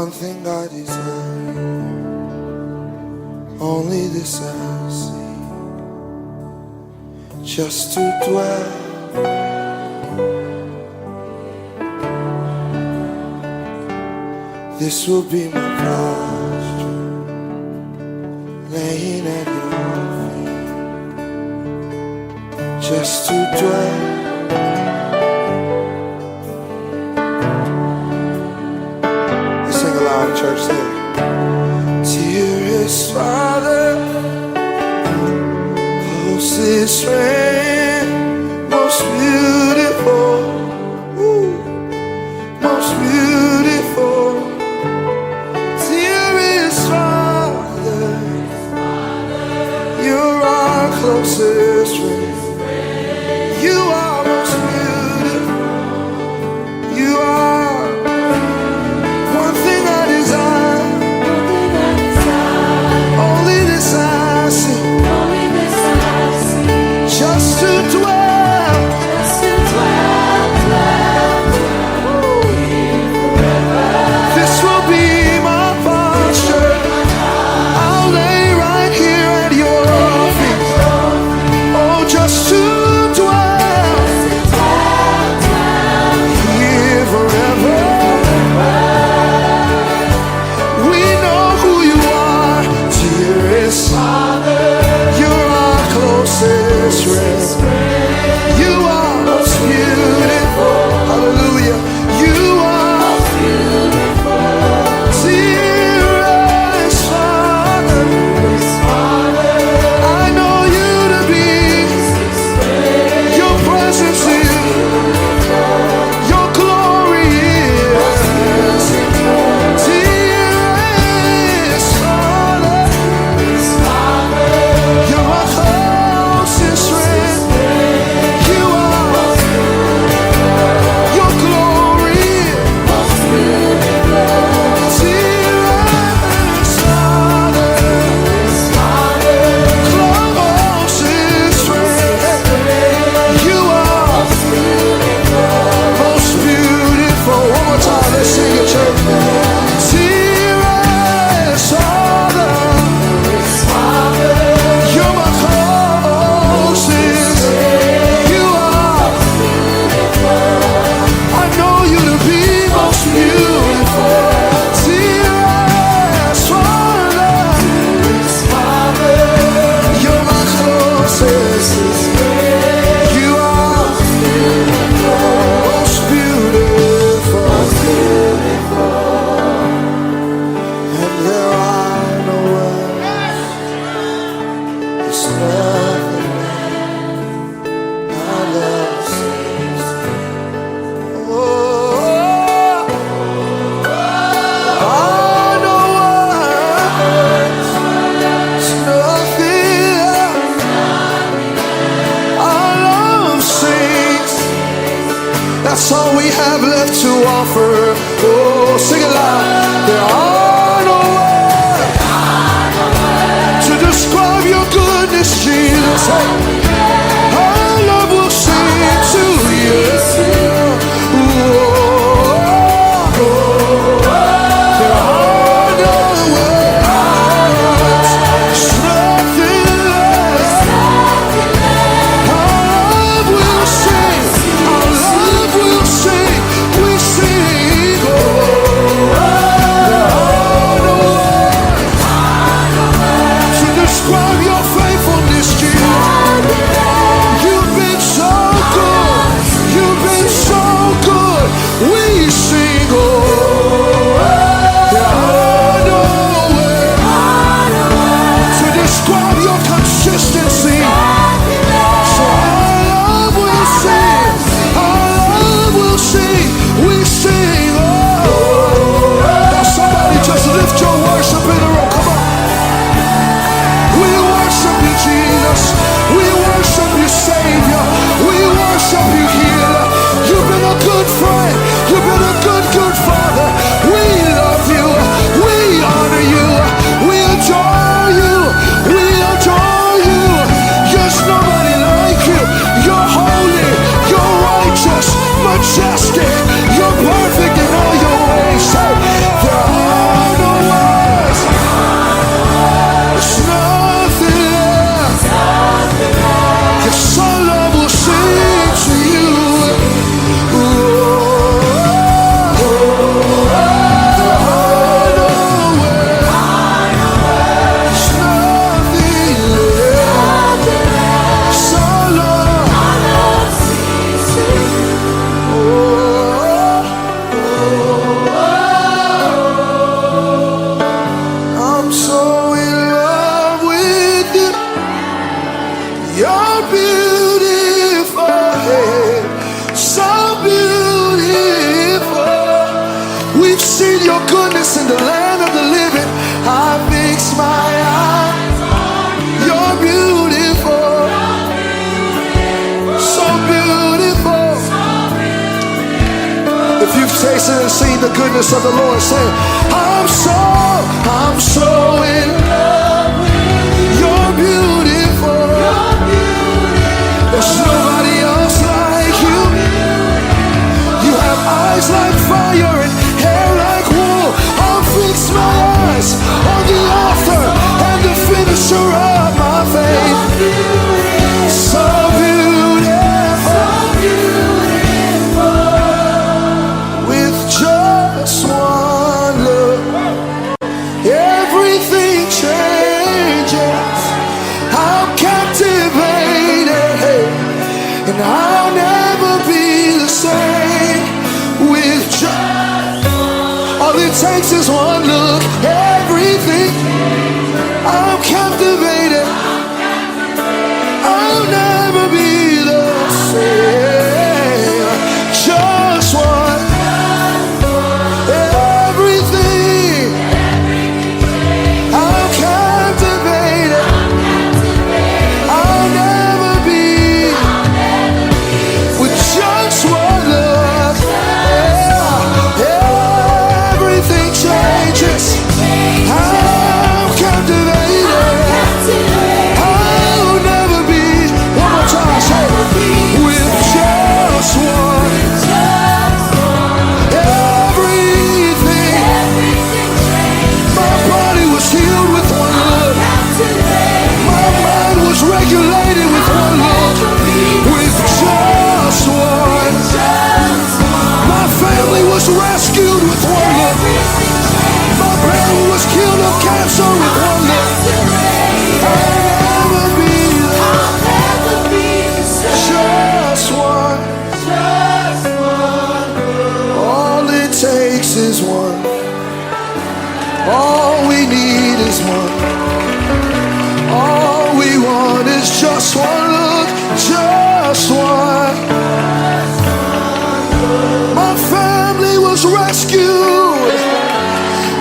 one thing I desire, only this I seek, just to dwell. This will be my posture, laying at your feet, just to dwell. Let's sing aloud, church. Sing. Dearest Father, closest friend, most beautiful, most beautiful. Closest friend, you are most beautiful. You are one thing I desire, only this I see, just to dwell, This will be my posture. I'll lay right here at your feet. Just to dwell here forever. We know who you are, dearest Father. You're our closest friend. You are most beautiful. Hallelujah. You are beautiful. Dearest Father, I know you to be. Your presence is, your glory is, dearest Father, you're my closest friend. You are, your glory is, dearest Father, closest friend. You are most beautiful. One more time, let's sing it, church. Dearest Father, you're my closest. You are, I know you to be most beautiful. Dearest Father, you're my closest. You are most beautiful, and there are no words. There's nothing our love says. Oh, are no words. There's nothing our love sings. That's all we have left to offer. Oh, sing it loud. There are no words to describe your goodness, Jesus. Hey, our love will sing to you. Oh, there are no words. There's nothing left. Our love will sing. Our love will sing. We sing. Oh, there are no words to describe your faithfulness, Jesus. You've been so good. You've been so good. We sing. Oh, there are no words to describe your consistency. So our love will sing. Our love will sing. We sing. Oh, now somebody just lift your worship in the room. Come on. We worship you, Jesus. We worship you, Savior. We worship you, Healer. You've been a good friend. You've been a good, good Father. We love you. We honor you. We adore you. We adore you. There's nobody like you. You're holy. You're righteous. Majestic. You're perfect in all your ways. There are Jesus in the land of the living. I fix my eyes. You're beautiful, so beautiful. If you've tasted and seen the goodness of the Lord, say, I'm so in love with you. You're beautiful. There's nobody else like you. You have eyes like fire and hair like wool. I'll fix my eyes on the author and the finisher of my faith. So beautiful, with just one look, everything changes. I'm captivated, and I'll never be the same. With just all it takes is one look, everything. I'm captivated. I'll never be the same. Just one, everything. I'm captivated. I'll never be. With just one look, everything changes. I'm captivated. I'll never be. One more time, say, with just one, everything. My body was healed with one look. My mind was regulated with one look. With just one. My family was rescued with one look. My brother was killed of cancer with one look. I'll never be just one. All it takes is one. All we need is one. All we want is just one look. Just one. My family was rescued.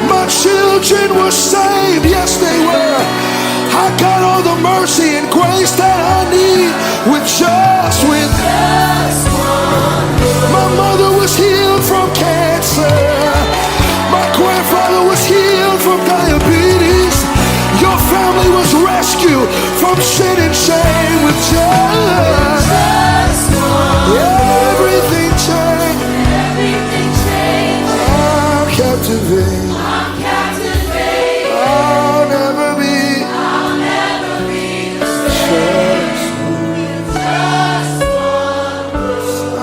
My children were saved. Yes, they were. I got all the mercy and grace that I need with just one. My mother was healed from cancer. My grandfather was healed from diabetes. Your family was rescued from sin and shame with just everything changed. I'm captivated. I'll never be.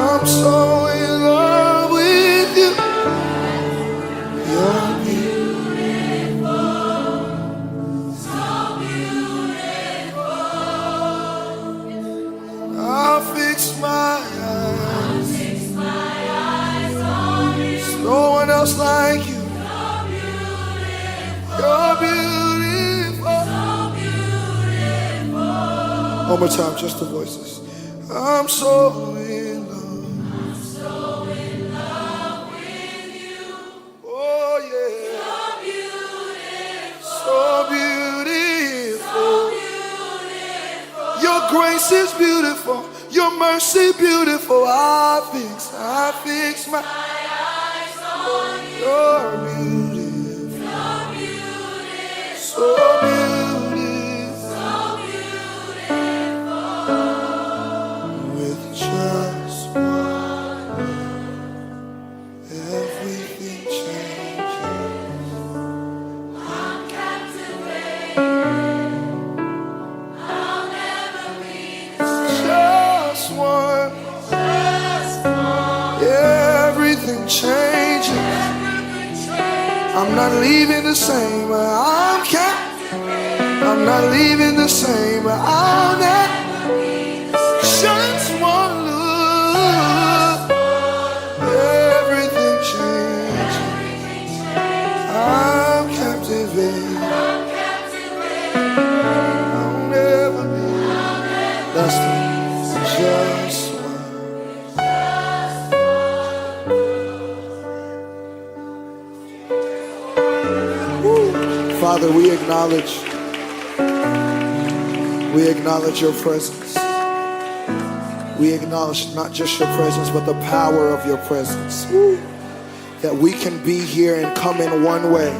I'm so in love with you. You're I'll fix my eyes. There's no one else like you. You're beautiful. One more time, just the voices. I'm so in love. Oh yeah. So beautiful. Your grace is beautiful. Your mercy beautiful. I fix my eyes on you. You're beautiful. So beautiful. With just one, everything changes. I'm captivated. I'll never be the same. Just one. Everything changes. I'm not leaving the same. I'm not leaving the same. I'll never. Just one look. Everything changes. I'm captivated. I'll never be. That's the just one. acknowledge your presence. We acknowledge not just your presence, but the power of your presence. That we can be here and come in one way.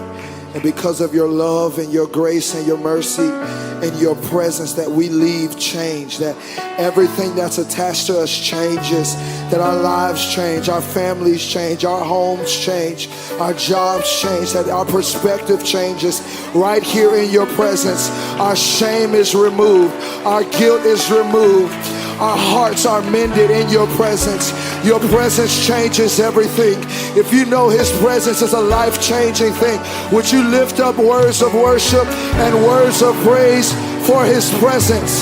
And because of your love and your grace and your mercy and your presence, that we leave changed. That everything that's attached to us changes. That our lives change, our families change, our homes change, our jobs change. That our perspective changes right here in your presence. Our shame is removed. Our guilt is removed. Our hearts are mended in your presence. Your presence changes everything. If you know his presence is a life-changing thing, would you lift up words of worship and words of praise for his presence,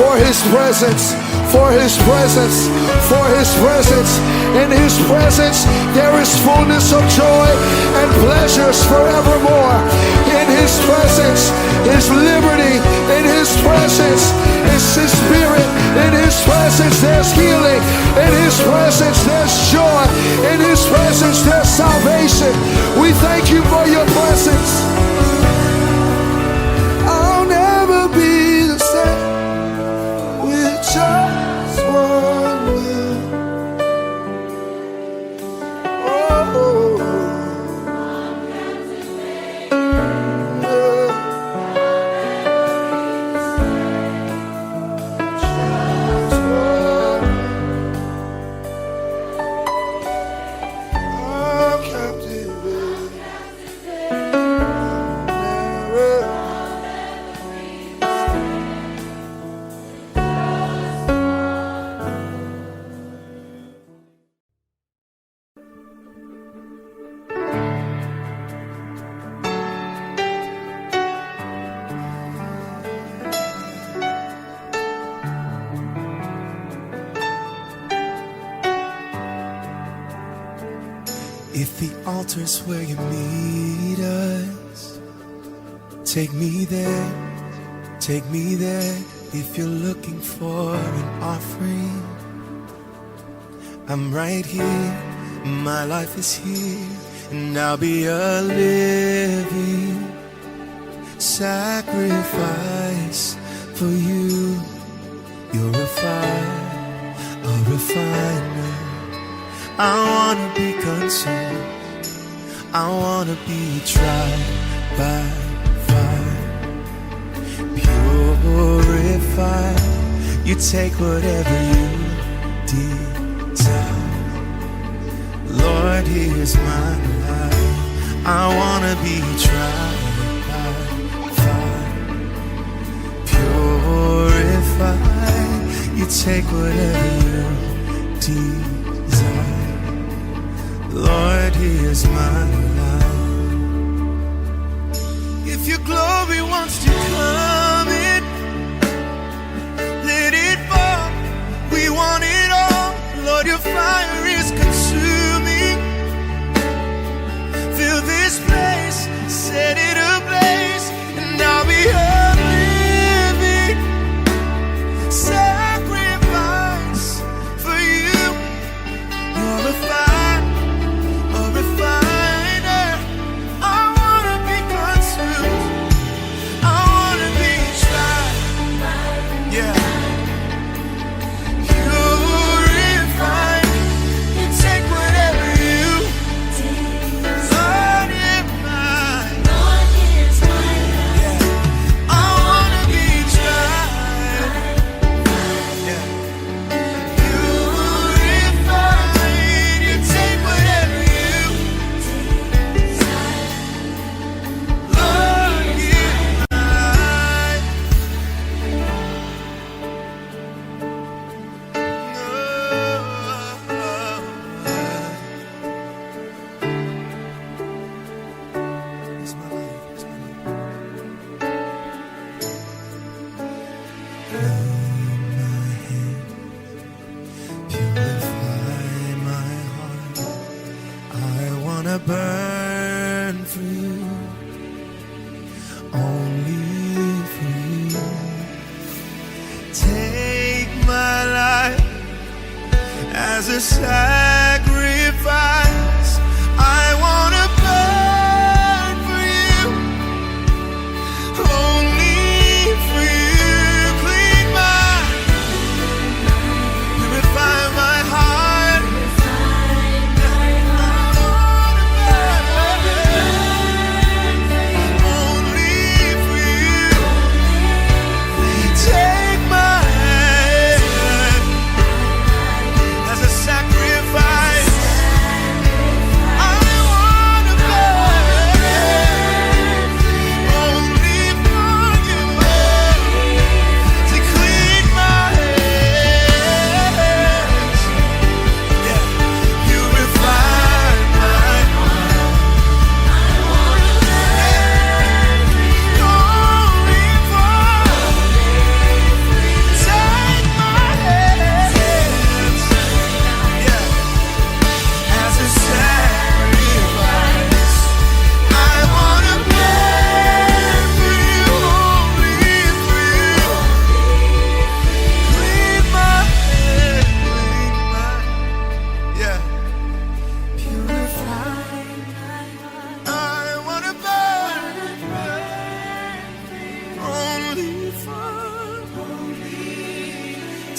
for his presence, for his presence, for his presence. In his presence there is fullness of joy and pleasures forevermore. In his presence is liberty. In his presence is his spirit. In his presence there's healing. In his presence there's joy. In his presence there's salvation. We thank you for your presence. I'll never be the same with just one look. If the altar's where you meet us, take me there, take me there. If you're looking for an offering, I'm right here, my life is here, and I'll be a living sacrifice for you. You're a refiner. I wanna be consumed. I wanna be tried by fire, purified. You take whatever you desire. Lord, here's my life. I wanna be tried by fire, purified. You take whatever you desire. Lord, here's my life. If your glory wants to come in, let it fall. We want it all. Lord, your fire is consuming. Fill this place, set it ablaze, and I'll be a living sacrifice for you. You're a fire. Burn for you, only for you. Take my life as a sacrifice. I wanna burn for you,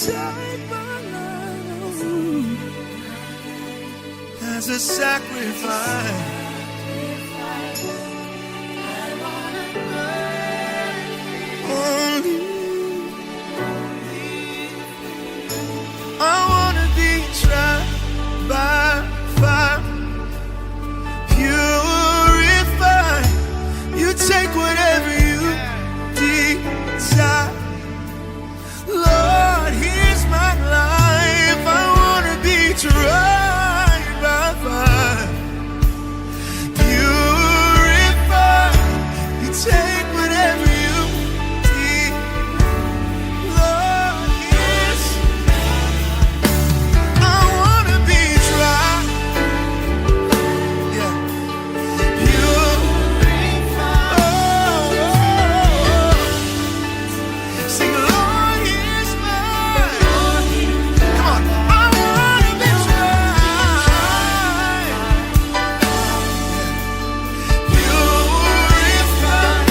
take my life as a sacrifice. Only I wanna be tried by fire, purified. You take whatever you desire. Lord, here's my life. I wanna be tried by fire, purified. You take whatever you desire. Lord, yes, I wanna be tried. Yeah, purified. Sing, Lord, here's mine. Come on, I wanna be tried. Purified.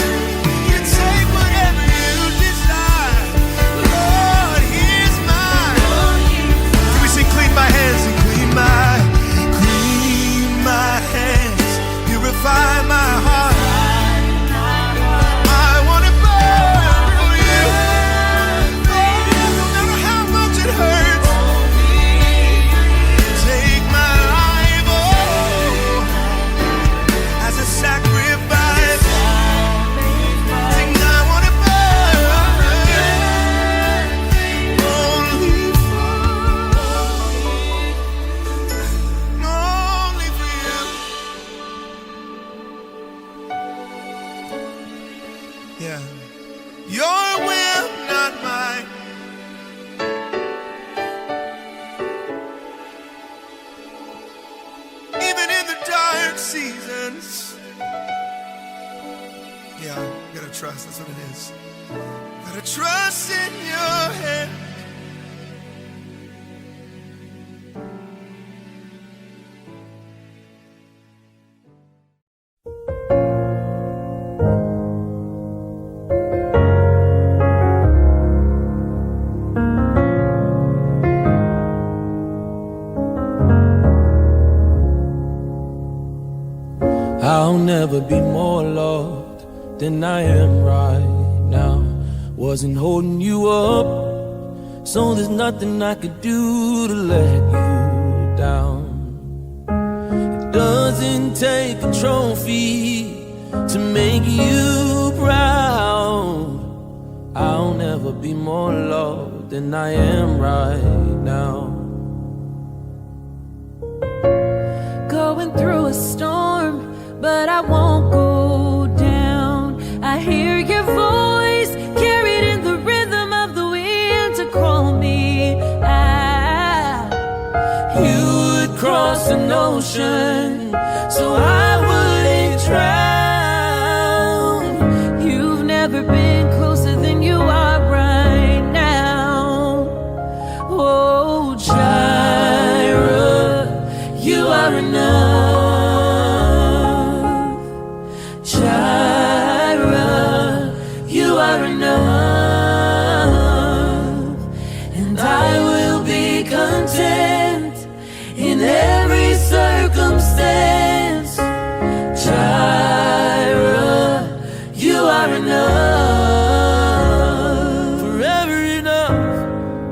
You take whatever you desire. Lord, here's mine. Can we sing, clean my hands and clean my hands, purify my heart. I wanna burn for you, no matter how much it hurts. Take my life, oh, as a sacrifice. Sing, I wanna burn only for you. Yeah, your will, not mine. Even in the dark seasons. Yeah, you gotta trust, that's what it is. Gotta trust in your hand. I'll never be more loved than I am right now. Wasn't holding you up, so there's nothing I could do to let you down. It doesn't take a trophy to make you proud. I'll never be more loved than I am right now. Going through a storm, but I won't go down. I hear your voice carried in the rhythm of the wind to call me out. You would cross an ocean so I wouldn't drown. You've never been closer than you are right now. Oh, Jireh, you are enough. Jireh, you are enough. And I will be content in every circumstance. Jireh, you are enough. Forever enough,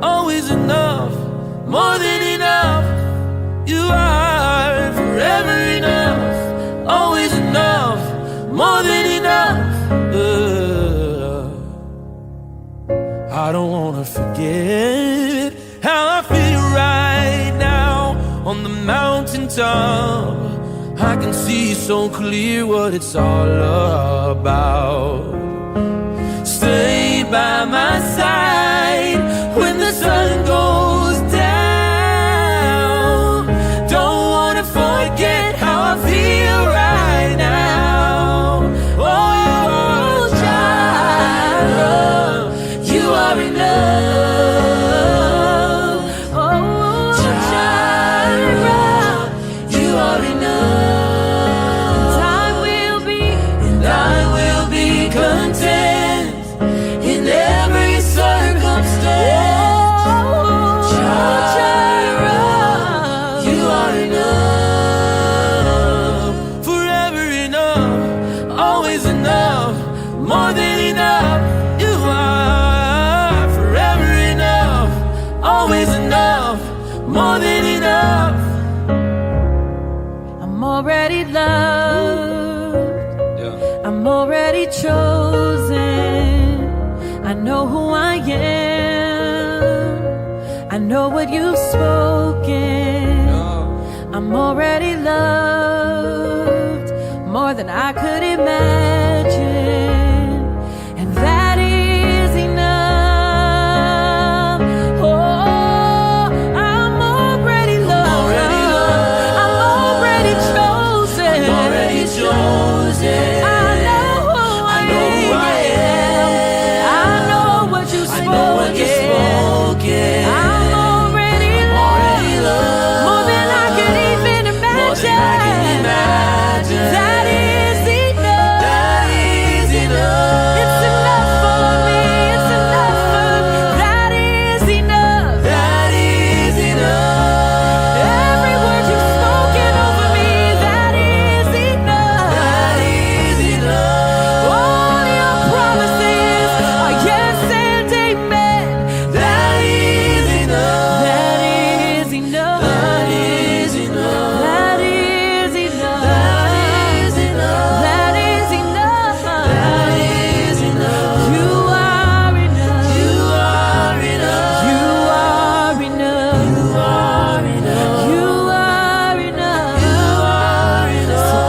always enough, more than enough. You are forever enough, always enough, more than enough. I don't wanna forget how I feel right now on the mountaintop. I can see so clear what it's all about. Stay by my side when the sun goes down. Don't wanna forget how I feel right now. Oh, Jireh, you are enough. Oh, Jireh, you are enough. and I will be And I will be content in every circumstance. loved. Yeah. I'm already chosen. I know who I am. I know what you've spoken. I'm already loved more than I could imagine, and that is enough. Oh, I'm already loved. I'm already chosen. I'm already chosen. I know who I am. I know what you've spoken. I'm already loved more than I could even imagine. That is enough. That is enough. It's enough for me. It's enough for me. That is enough. That is enough. Every word you've spoken over me, that is enough. That is enough. All your promises are yes and amen. That is enough. That is enough. That is enough. That is enough. That is enough. That is enough. That is enough. You are enough. You are enough. You are enough. You are enough. You are enough. You are enough. So I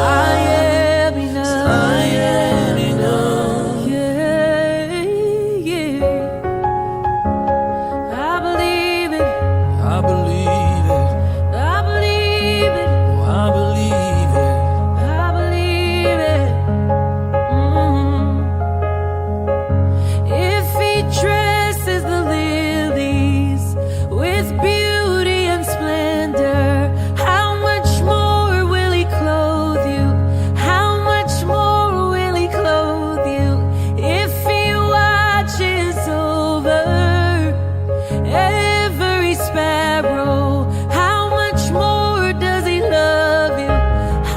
am enough. I am enough. Yeah, yeah. I believe it. I believe it. I believe it. Oh, I believe it. I believe it. If he dresses the lilies with beauty and splendor, how much more will he clothe you? How much more will he clothe you? If he watches over every sparrow, how much more does he love you?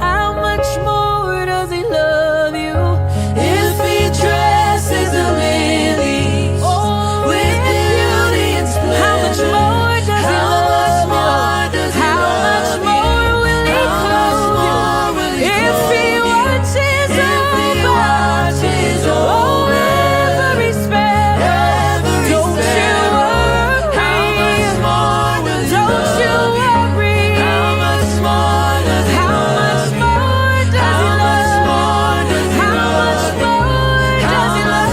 How much more does he love you? If he dresses the lilies with beauty and splendor, How much more does he how love much you? more does he How love much you? more will he How much clothe more will you? he If he clothe you? watches If he watches over every sparrow, every don't you sparrow, worry. how much more will he Don't love you you? worry. How much more does he How love much you? more does he How much love more you? does he How love much you? more does How he much love more you?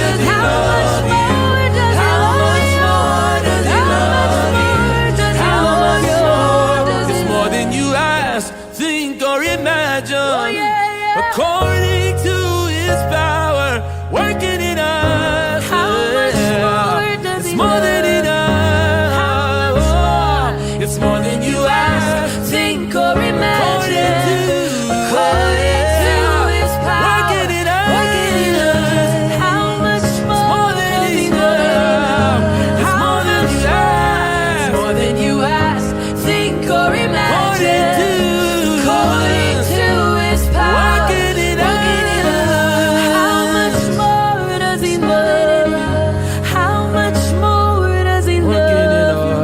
does he How much love you? more does he How love much you? more does he How much love you? more does he How love much you? more does he It's love more you? than you ask, think, or imagine. Oh, yeah. According to his power, working in us. How much more does It's he more than love? enough. How much more? It's more than you ask, Think or imagine. according to His power. working in us. Working in us. How much more more than does he enough. love? It's How more than much you more? ask. It's more than you ask. Think or imagine. According to his power. Working in us. How much more does he love you? How much more does he Working in love you? us.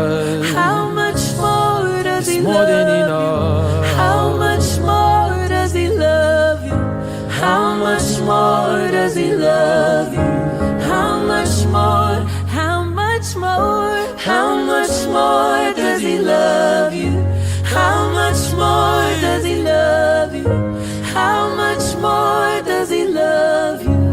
How much more does he More than love you? enough. How much more does he love you? How much more does he love you? How much more? How much more? How much more does he love you? How much more does he love you? How much more does he love you?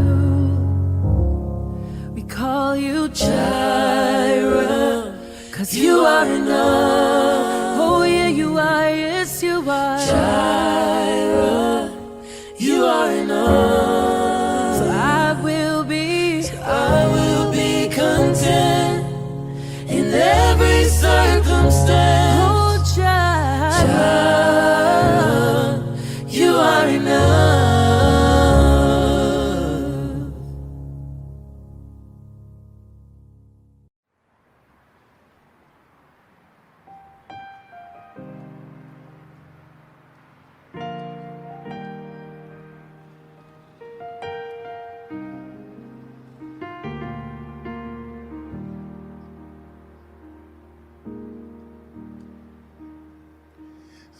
We call you Jireh, 'cause you are enough. Oh yeah, you are, yes you are. Jireh, you are enough. So I will be content in every circumstance. Oh Jireh, you are enough.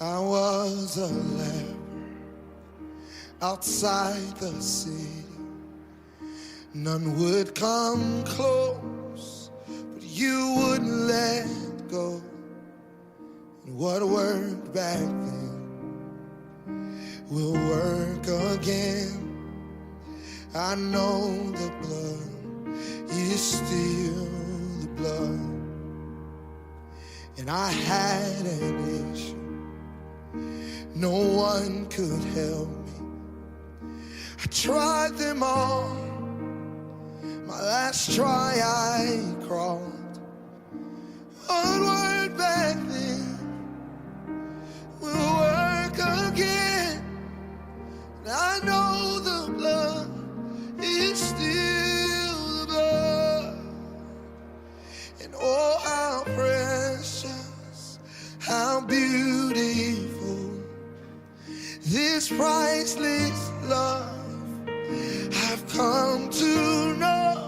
I was a leper outside the city. None would come close, but you wouldn't let go. And what worked back then will work again. I know the blood is still the blood. And I had an issue, no one could help me. I tried them all, my last try I crawled. What worked back then will work again. And I know the blood is still the blood. And oh, how precious, how beautiful, this priceless love I've come to know.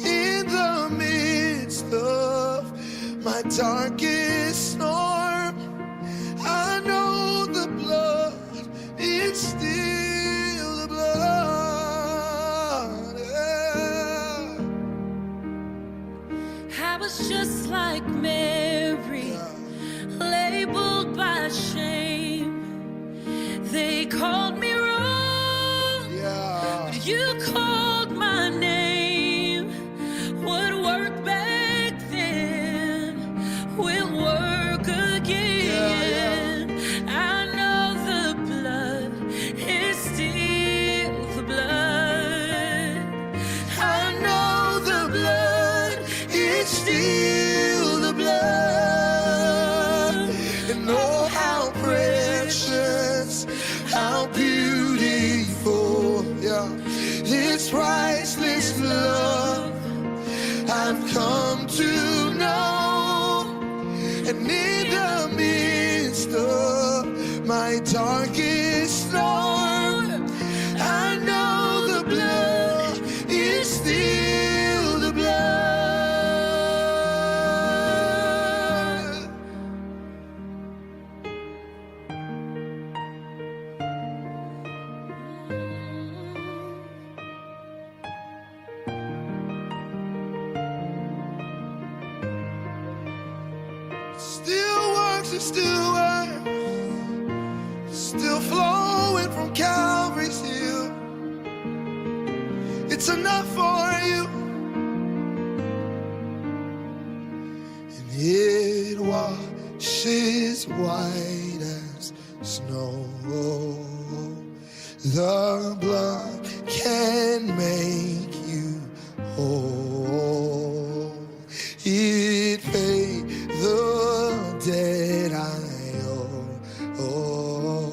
In the midst of my darkest storm, I know the blood is still the blood. Yeah. I was just like Mary, labeled by shame. They called me wrong, but you called my name. What worked back then will work again. I know the blood is still the blood. I know the blood is still the blood. And oh, how precious, how beautiful, yeah, this priceless love I've come to know. And in the midst of my darkest storm, I know the blood is still the blood. Still works, it still works, still flowing from Calvary's hill. It's enough for you, and it washes white as snow. The blood can make you whole. It paid the debt I owe. Oh,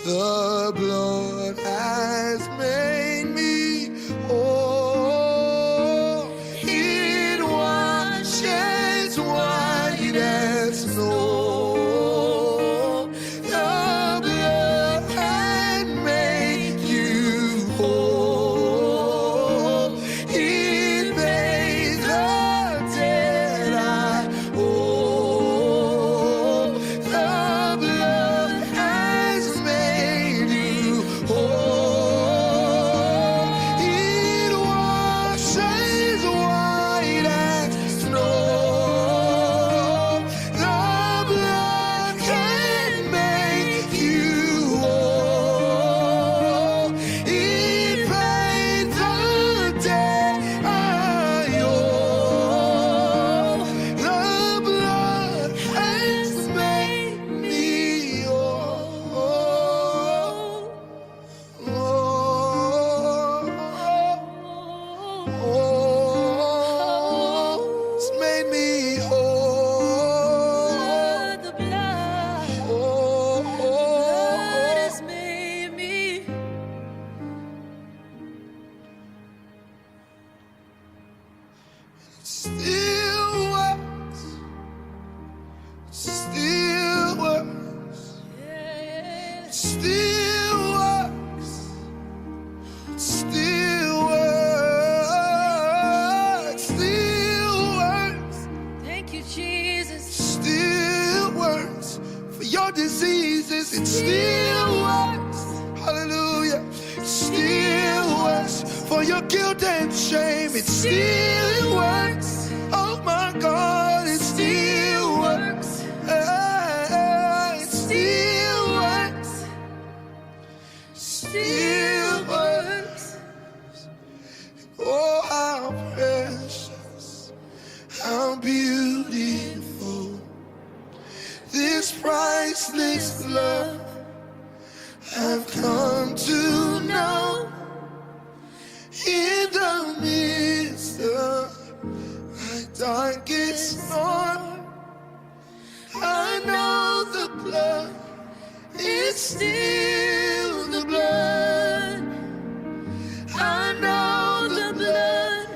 the blood has made me whole. It washes white as snow. The blood can make you whole. It paid the debt I owe. The blood has made you whole. It washes white as snow. The blood can make you whole. It paid the debt I owe. The blood has made me whole. It's made me whole. The blood has made me. Still works, still works, still works, still works, still works, Thank you, Jesus. still works for your diseases. It still works. guilt and shame, it still works. Oh my God, it still works. It still works. Still works. Oh, how precious, how beautiful, this priceless love I've come to know. In the midst of my darkest storm, I know the blood is still the blood. I know the blood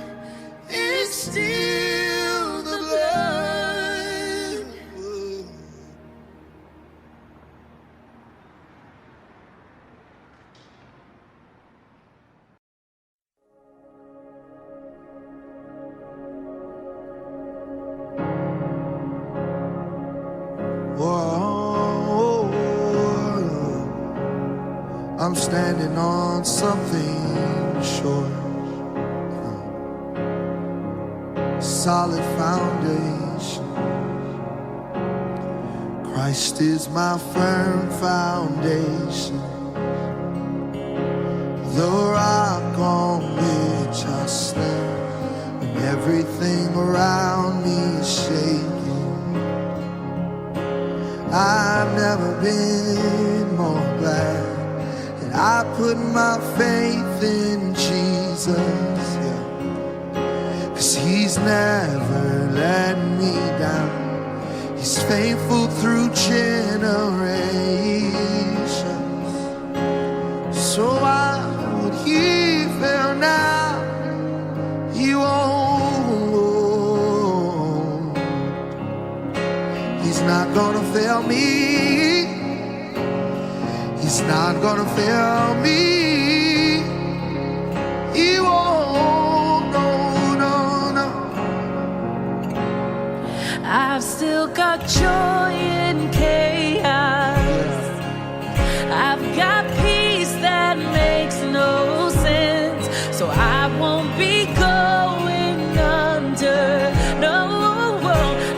is still the blood. Whoa, I'm standing on something sure, solid foundation. Christ is my firm foundation, the rock on which I stand when everything around me is shaking. I've never been more glad that I put my faith in Jesus, yeah. 'Cause he's never let me down. He's faithful through generations. So why would he fail now? He won't. He's not gonna fail me. He's not gonna fail me. He won't, no, no, no. I've still got joy in chaos. I've got peace that makes no sense. So I won't be going under. No,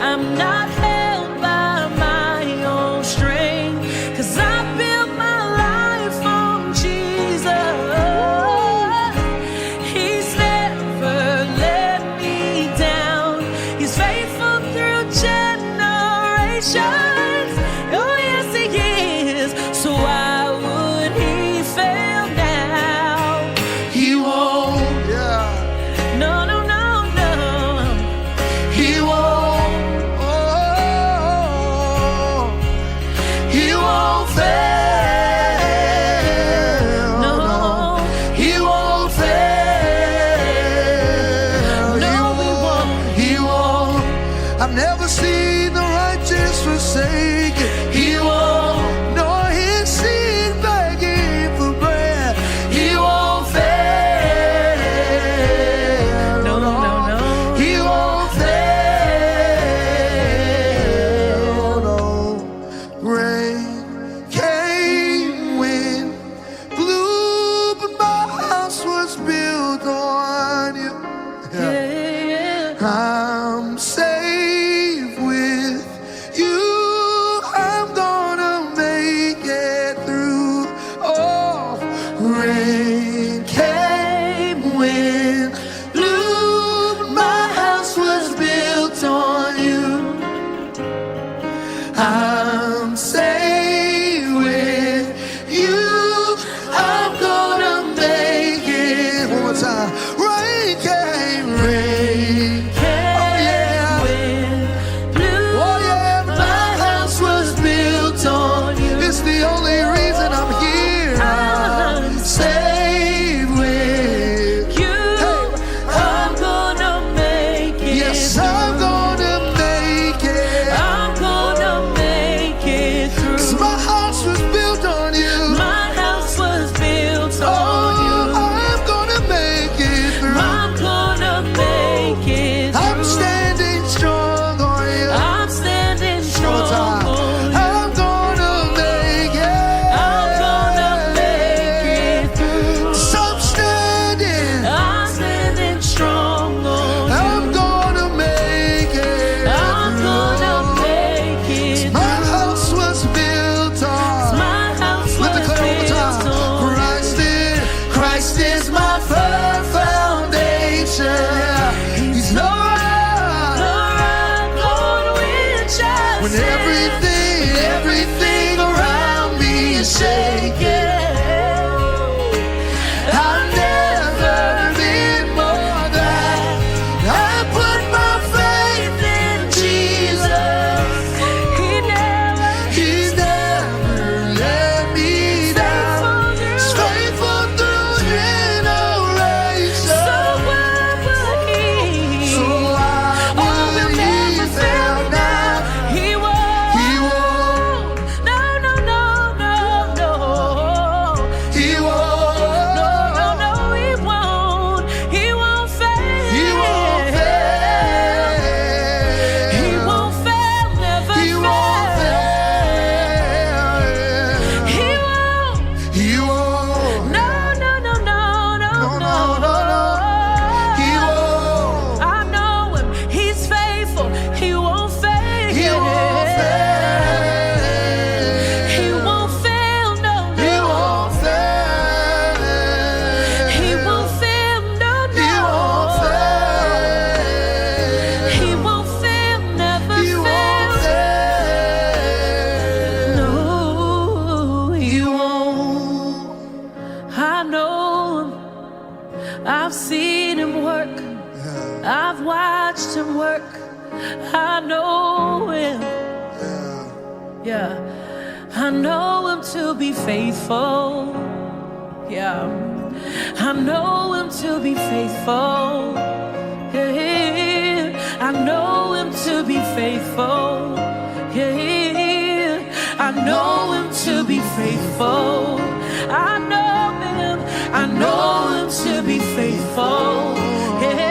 I'm not held by my own strength, 'cause I built my life on Jesus. He's never let me down. He's faithful through generations. Oh yes, he is. So why would he fail now? He won't, yeah. No, no, no, no. He won't, oh, he won't fail. No. He won't fail. No, he won't. He won't. I've never seen the righteous forsaken. He won't. Nor his seed begging for bread. He won't fail. No, no, no. He won't fail. No. Rain came, wind blew, but my house was built on you. Yeah. I'm safe with you. I'm gonna make it through. Oh, rain came, wind blew, but my house was built on you. I'm safe with you. I'm gonna make it. One more time. Rain came, rain I've watched him work. I know him. Yeah, I know him to be faithful. Yeah, I know him to be faithful. Yeah, I know him to be faithful. Yeah, I know him to be faithful. I know him. I know him to be faithful. Yeah.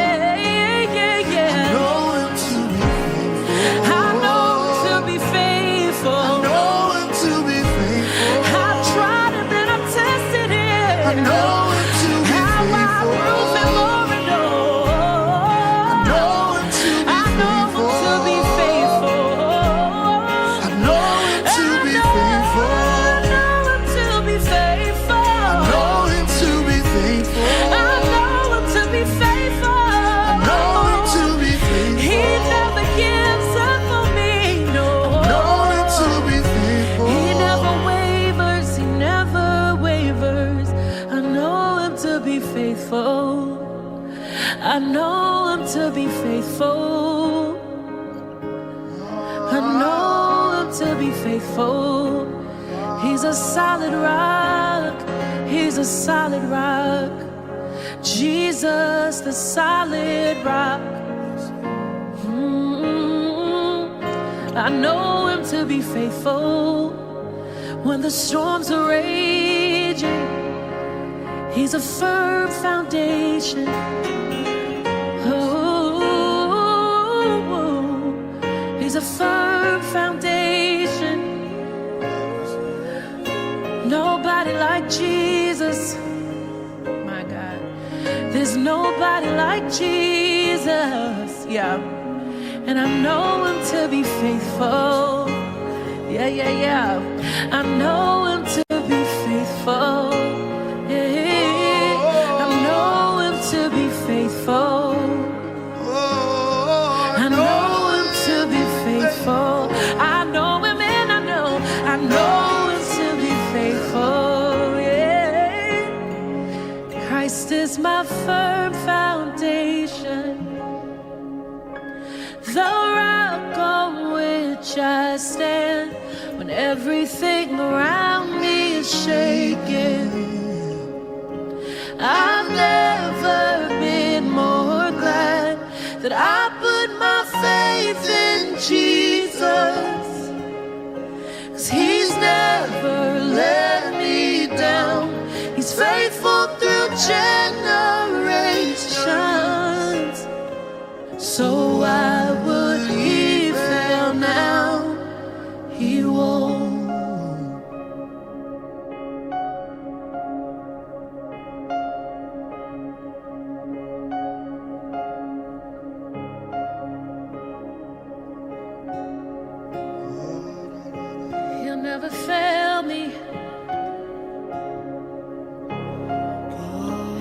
I know him to be faithful. I know him to be faithful. He's a solid rock. He's a solid rock. Jesus, the solid rock. I know him to be faithful. When the storms are raging, he's a firm foundation. He's a firm foundation. Nobody like Jesus. My God. There's nobody like Jesus. Yeah. And I know him to be faithful. Yeah, yeah, yeah. I know him to be faithful. Yeah. I know him to be faithful. I know him to be faithful. I know him and I know him to be faithful. Yeah. Christ is my firm foundation, the rock on which I stand when everything around me is shaking. I've never been more glad that I put my faith in Jesus, 'cause he's never let me down. He's faithful through generations. So why would he fail now? He won't. He'll never fail me.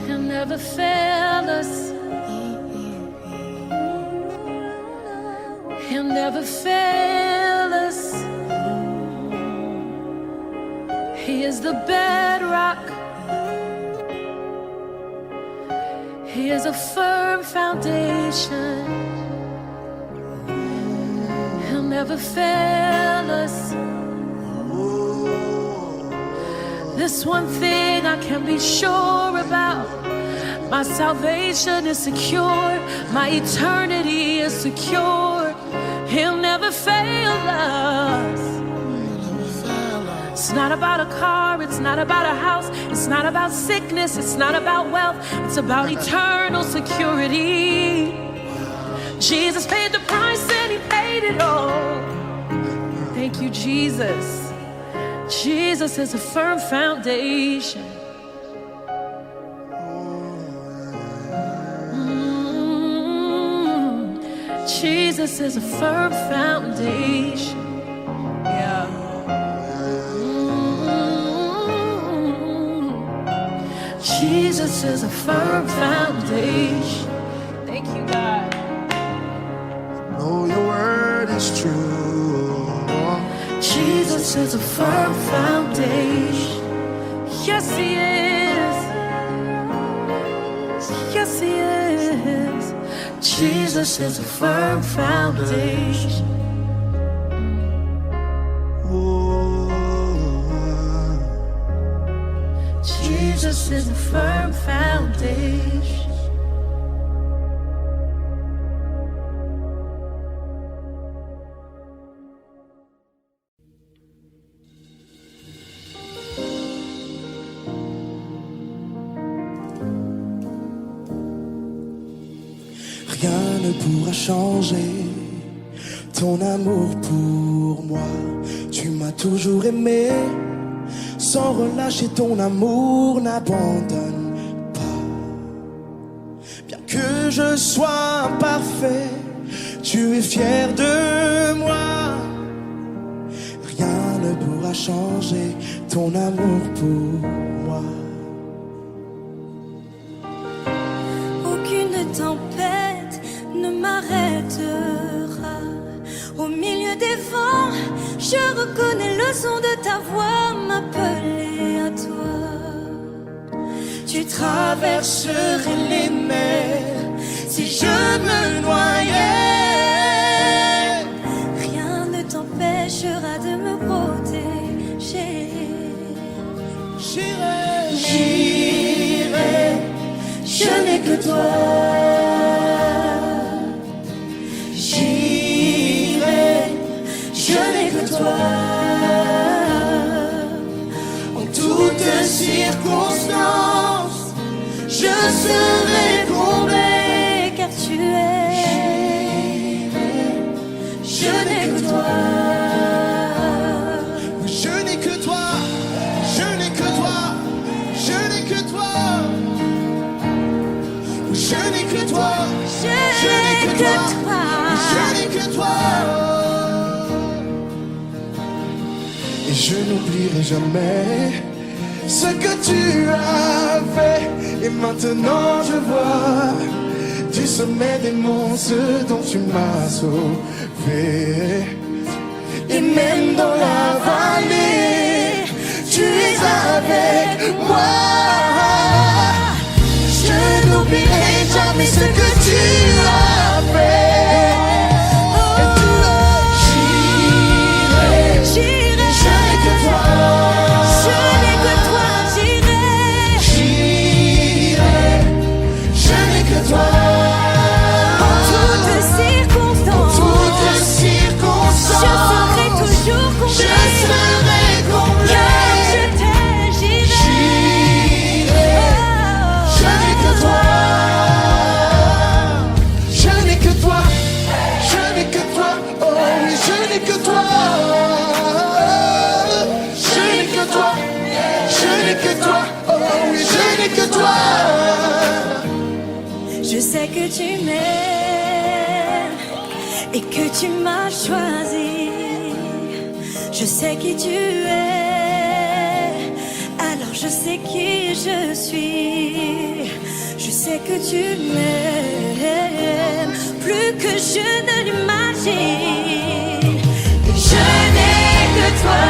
He'll never fail us. He'll never fail us. He is the bedrock. He is a firm foundation. He'll never fail us. This one thing I can be sure about: my salvation is secure, my eternity is secure. He'll never fail us. It's not about a car, it's not about a house, it's not about sickness, it's not about wealth, it's about eternal security. Jesus paid the price and he paid it all. Thank you, Jesus. Jesus is a firm foundation. Jesus is a firm foundation. Yeah. Jesus is a firm foundation. Thank you, God. Know your word is true. Jesus is a firm foundation. Yes, he is. Yes, he is. Jesus is a firm foundation. Jesus is a firm foundation. Rien ne pourra changer ton amour pour moi. Tu m'as toujours aimé, sans relâcher ton amour n'abandonne pas. Bien que je sois imparfait, tu es fier de moi. Rien ne pourra changer ton amour pour moi. Aucune tempête ne m'arrêtera. Au milieu des vents, je reconnais le son de ta voix m'appeler à toi. Tu traverserais les mers si je me noyais. Rien ne t'empêchera de me protéger. J'irai, je n'ai que toi. Je n'ai que toi. En toutes circonstances, je serai comblé car tu es. Je n'ai que toi. Je n'ai que toi. Je n'ai que toi. Je n'ai que toi. Je n'ai que toi. Je n'ai que toi. Je n'ai que toi. Et je n'oublierai jamais ce que tu as fait. Et maintenant je vois du sommet des monts ce dont tu m'as sauvé. Et même dans la vallée, tu es avec moi. Je n'oublierai jamais ce que tu as fait. Je sais que tu m'aimes et que tu m'as choisi. Je sais qui tu es, alors je sais qui je suis. Je sais que tu m'aimes plus que je ne l'imagine. Je n'ai que toi.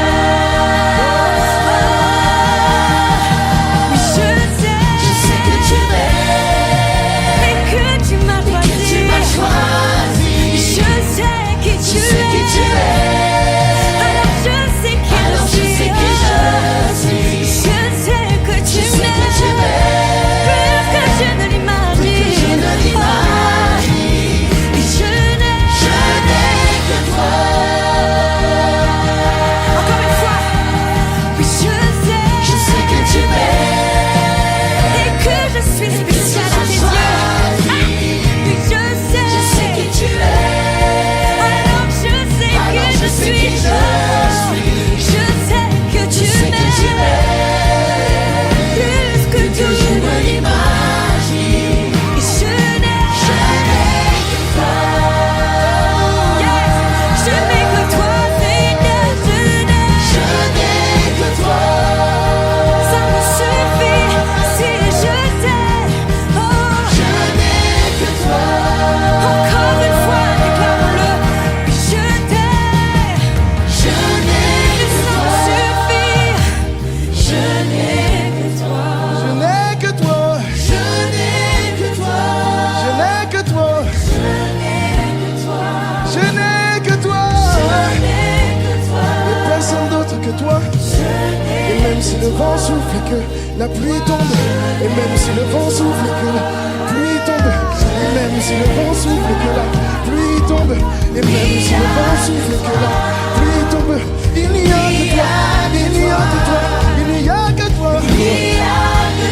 Je que toi. Et même si le vent souffle et que la pluie tombe, et même si le vent souffle et que la pluie tombe, et même si le vent souffle et que la pluie tombe, et même si le vent souffle et que la pluie tombe, il n'y a que toi, il n'y a que toi, il n'y a que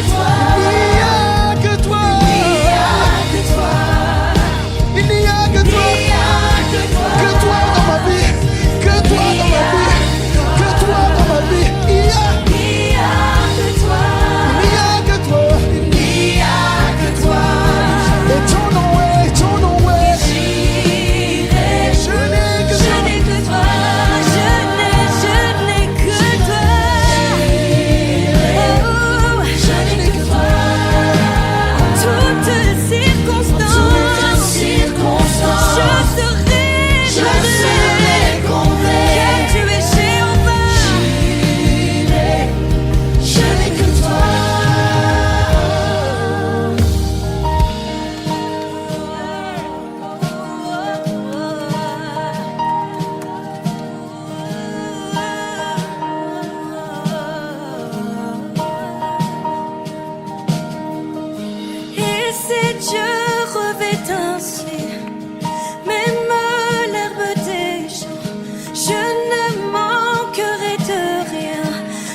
toi, il n'y a que toi, il n'y a que toi, il n'y a que toi, que toi dans ma vie, que toi dans ma vie, que toi dans ma vie, il n'y a que toi, il n'y a que toi, il n'y a que toi, et ton nom est, j'irai, je n'ai que toi, je n'ai que toi, oh, je n'ai que toi, toutes circonstances, je serai comblé, car tu es Jéhovah, je n'ai que toi. Et si Dieu revêt ainsi même l'herbe des champs, je ne manquerai de rien,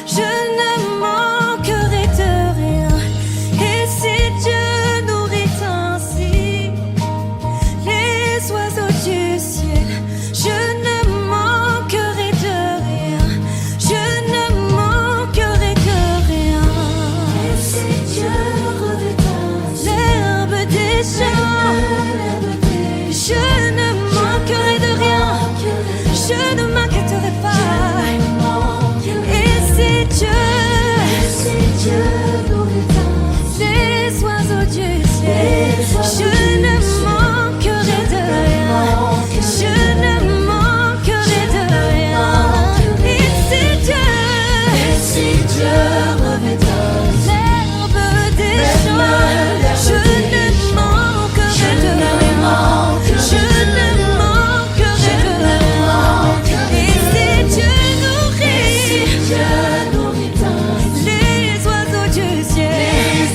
je ne manquerai de rien. Et si Dieu nourrit ainsi les oiseaux du ciel, je ne manquerai de rien, je ne manquerai de rien. Et si Dieu revêt ainsi l'herbe des champs, je ne manquerai de rien, je ne m'inquiéterai pas. Et si Dieu nourrit les oiseaux du ciel, je ne manquerai de rien, je ne manquerai de rien. Et si Dieu revêt l'herbe des champs, je ne manquerai de rien, je ne manquerai de rien. Et si Dieu nourrit les oiseaux du ciel,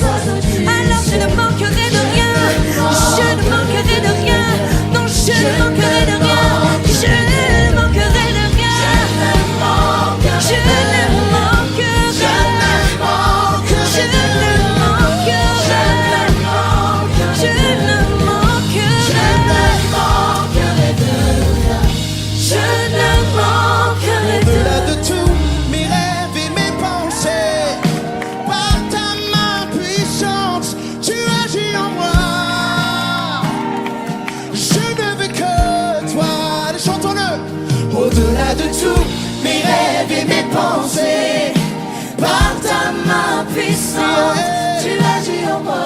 alors je ne manquerai de rien, je ne manquerai de rien, non je ne manquerai de rien, je ne manquerai de rien, je ne manquerai, je ne manquerai, je ne manquerai de rien, je ne manquerai de rien. Au-delà de tous mes rêves et mes pensées, par ta main puissante, tu agis en moi. Je ne veux que toi, allez, chantons-le. Au-delà de tous mes rêves et mes pensées, par ta main puissante, tu agis en moi.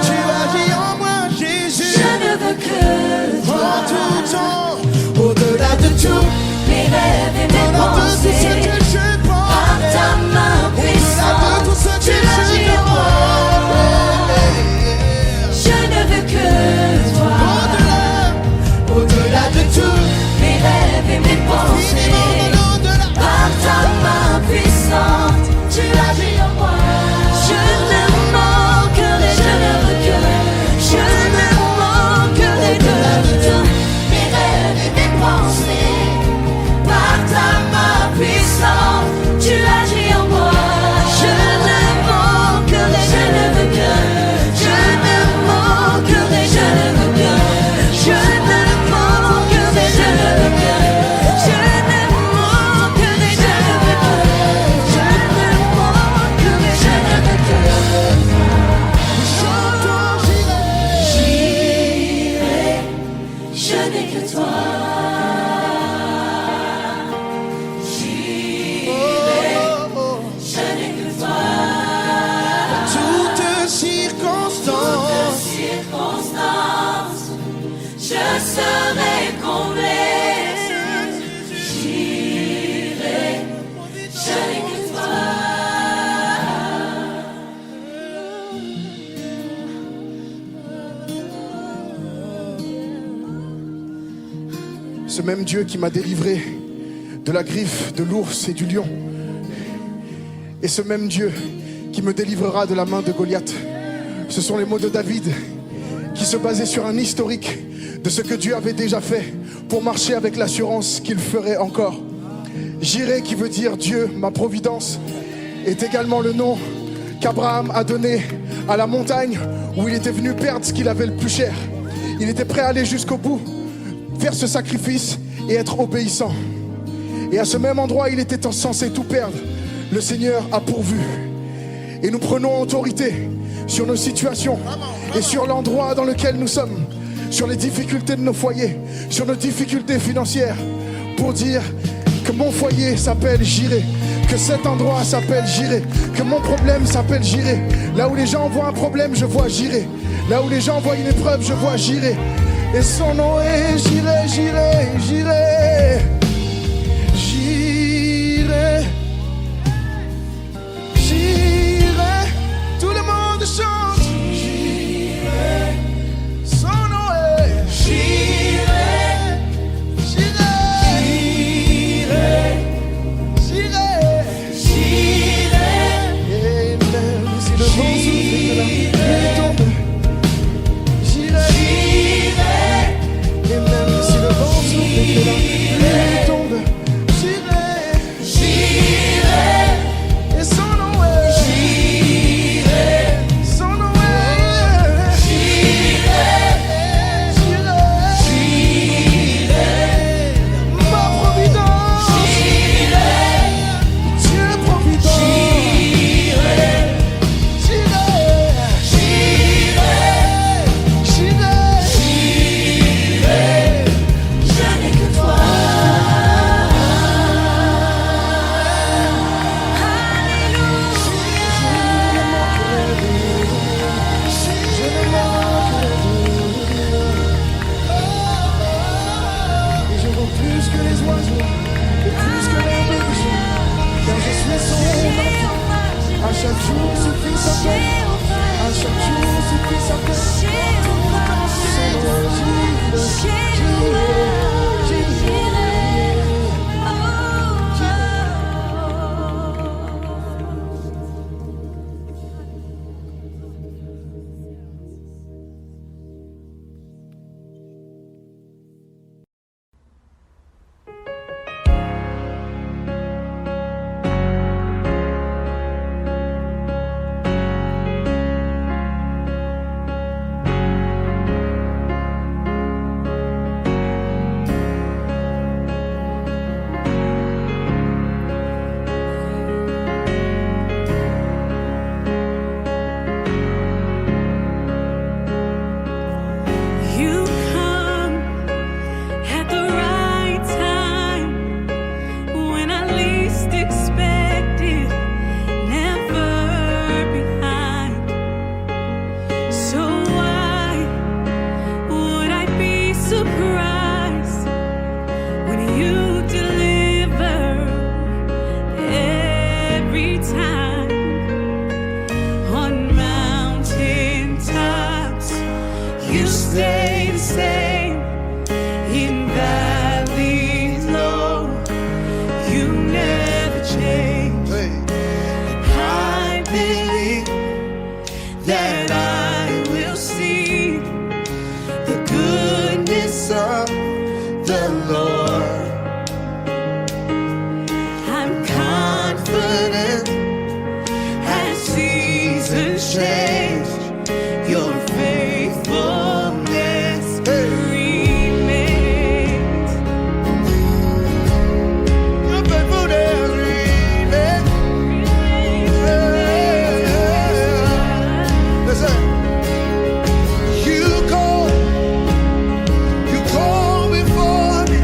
Tu agis en moi, Jésus. Je ne veux que toi, En tout temps, au-delà de tout, mes rêves et mes au-delà de tout ce pensées, que je pense, par ta main au-delà de tout puissante, ce que tu agis je en moi. Je ne veux que toi, au-delà de tout, mes rêves et mes pensées, au-delà, par ta main puissante, tu agis en moi. Je ne manquerai, je ne veux que, je ne manquerai de rien. Mes rêves et mes pensées, par ta main puissante, tu agis en moi. Je ne manquerai, je ne veux que, je ne manquerai, je ne veux que, je ne manquerai, je ne veux que, je ne manquerai, je ne veux que, je ne manquerai, je ne veux que. chantons, J'irai, je n'ai que toi. J'irai, je n'ai que toi. toutes circonstances, Je serai comblé. J'irai, je n'ai que toi. Ce même Dieu qui m'a délivré de la griffe de l'ours et du lion. Et ce même Dieu qui me délivrera de la main de Goliath. Ce sont les mots de David qui se basaient sur un historique de ce que Dieu avait déjà fait pour marcher avec l'assurance qu'il ferait encore. Jireh, qui veut dire Dieu, ma providence, est également le nom qu'Abraham a donné à la montagne où il était venu perdre ce qu'il avait le plus cher. Il était prêt à aller jusqu'au bout, faire ce sacrifice et être obéissant. Et à ce même endroit, il était censé tout perdre. Le Seigneur a pourvu. Et nous prenons autorité sur nos situations et sur l'endroit dans lequel nous sommes, sur les difficultés de nos foyers, sur nos difficultés financières, pour dire que mon foyer s'appelle Jireh, que cet endroit s'appelle Jireh, que mon problème s'appelle Jireh. Là où les gens voient un problème, je vois Jireh. Là où les gens voient une épreuve, je vois Jireh. Et son nom est Jireh, Jireh, Jireh, Jireh, Jireh. Tout le monde chante Jireh. Son nom est Jireh, Jireh, Jireh, Jireh. Et même si le vent souffle de la pluie tombe, Jireh. Et même si le vent souffle de la pluie tombe, Jireh, Jireh. Et son nom est Jireh. Son nom est Jireh, Jireh, Jireh. Ma providence, Jireh. Dieu providence, Jireh, Jireh, Jireh, Jireh. Je n'ai que toi. Je ne manquerai de rien. Et je vaux plus que les oiseaux, et plus que l'herbe du champ, car je suis son enfant. À chaque jour suffit sa peine, à chaque jour suffit sa peine. Son nom est Jireh, Jireh, Jireh. You come at the right time when I least expect it, never behind. So why would I be surprised when you deliver every time? On mountain tops you stay the same, in valleys low, you never change. I believe that I will see the goodness of the Lord. I'm confident as seasons change, your faithfulness remains. Your faithfulness remains. Listen, you go before me.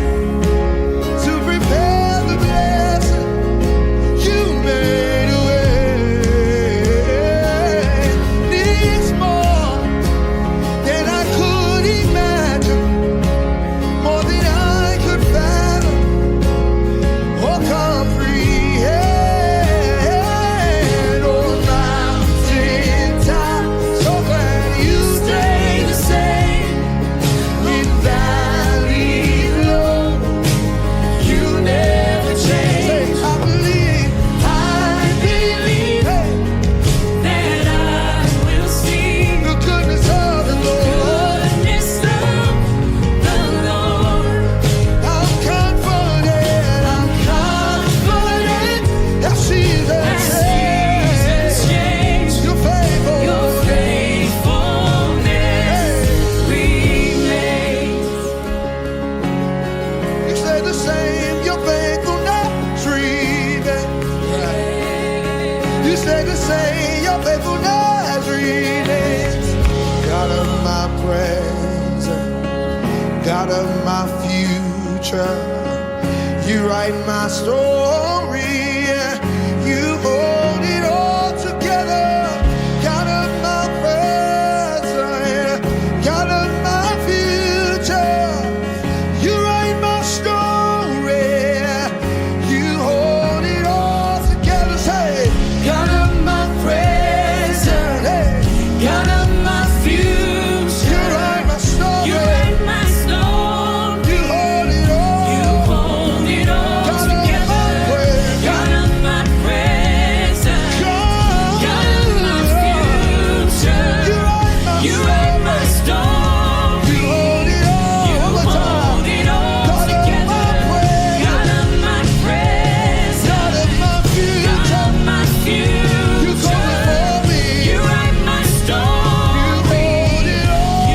God of my future. You write my story. You hold it all together. God of my present, God of my future. You write my story. You hold it all together. Say, God of my present, hey, God of my future. You write my story. You write my story. You hold it all. You hold it all together. God of my present, God of my future. You write my story. You hold it all. You hold it all together. God of my present, God of my future. God of my future. You go before me. You write my story.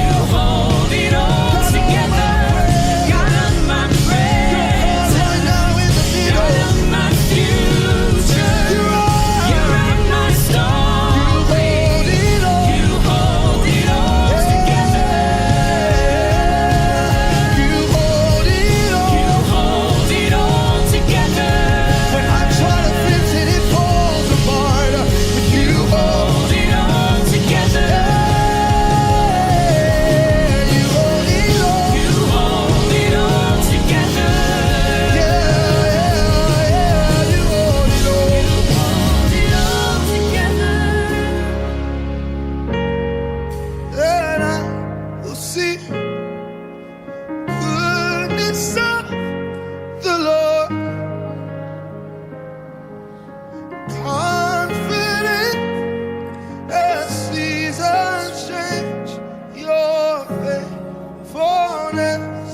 You hold it all together. God of my present, right now in the middle. God of my future. You write my story. You hold it all together. You hold it all. You hold it all together. When I try to fix it, it falls apart. But you hold it all together. You hold it all. You hold it all together. Yeah, you hold it all. You hold it all together. And I will see goodness of the Lord. Confident as seasons change, your faithfulness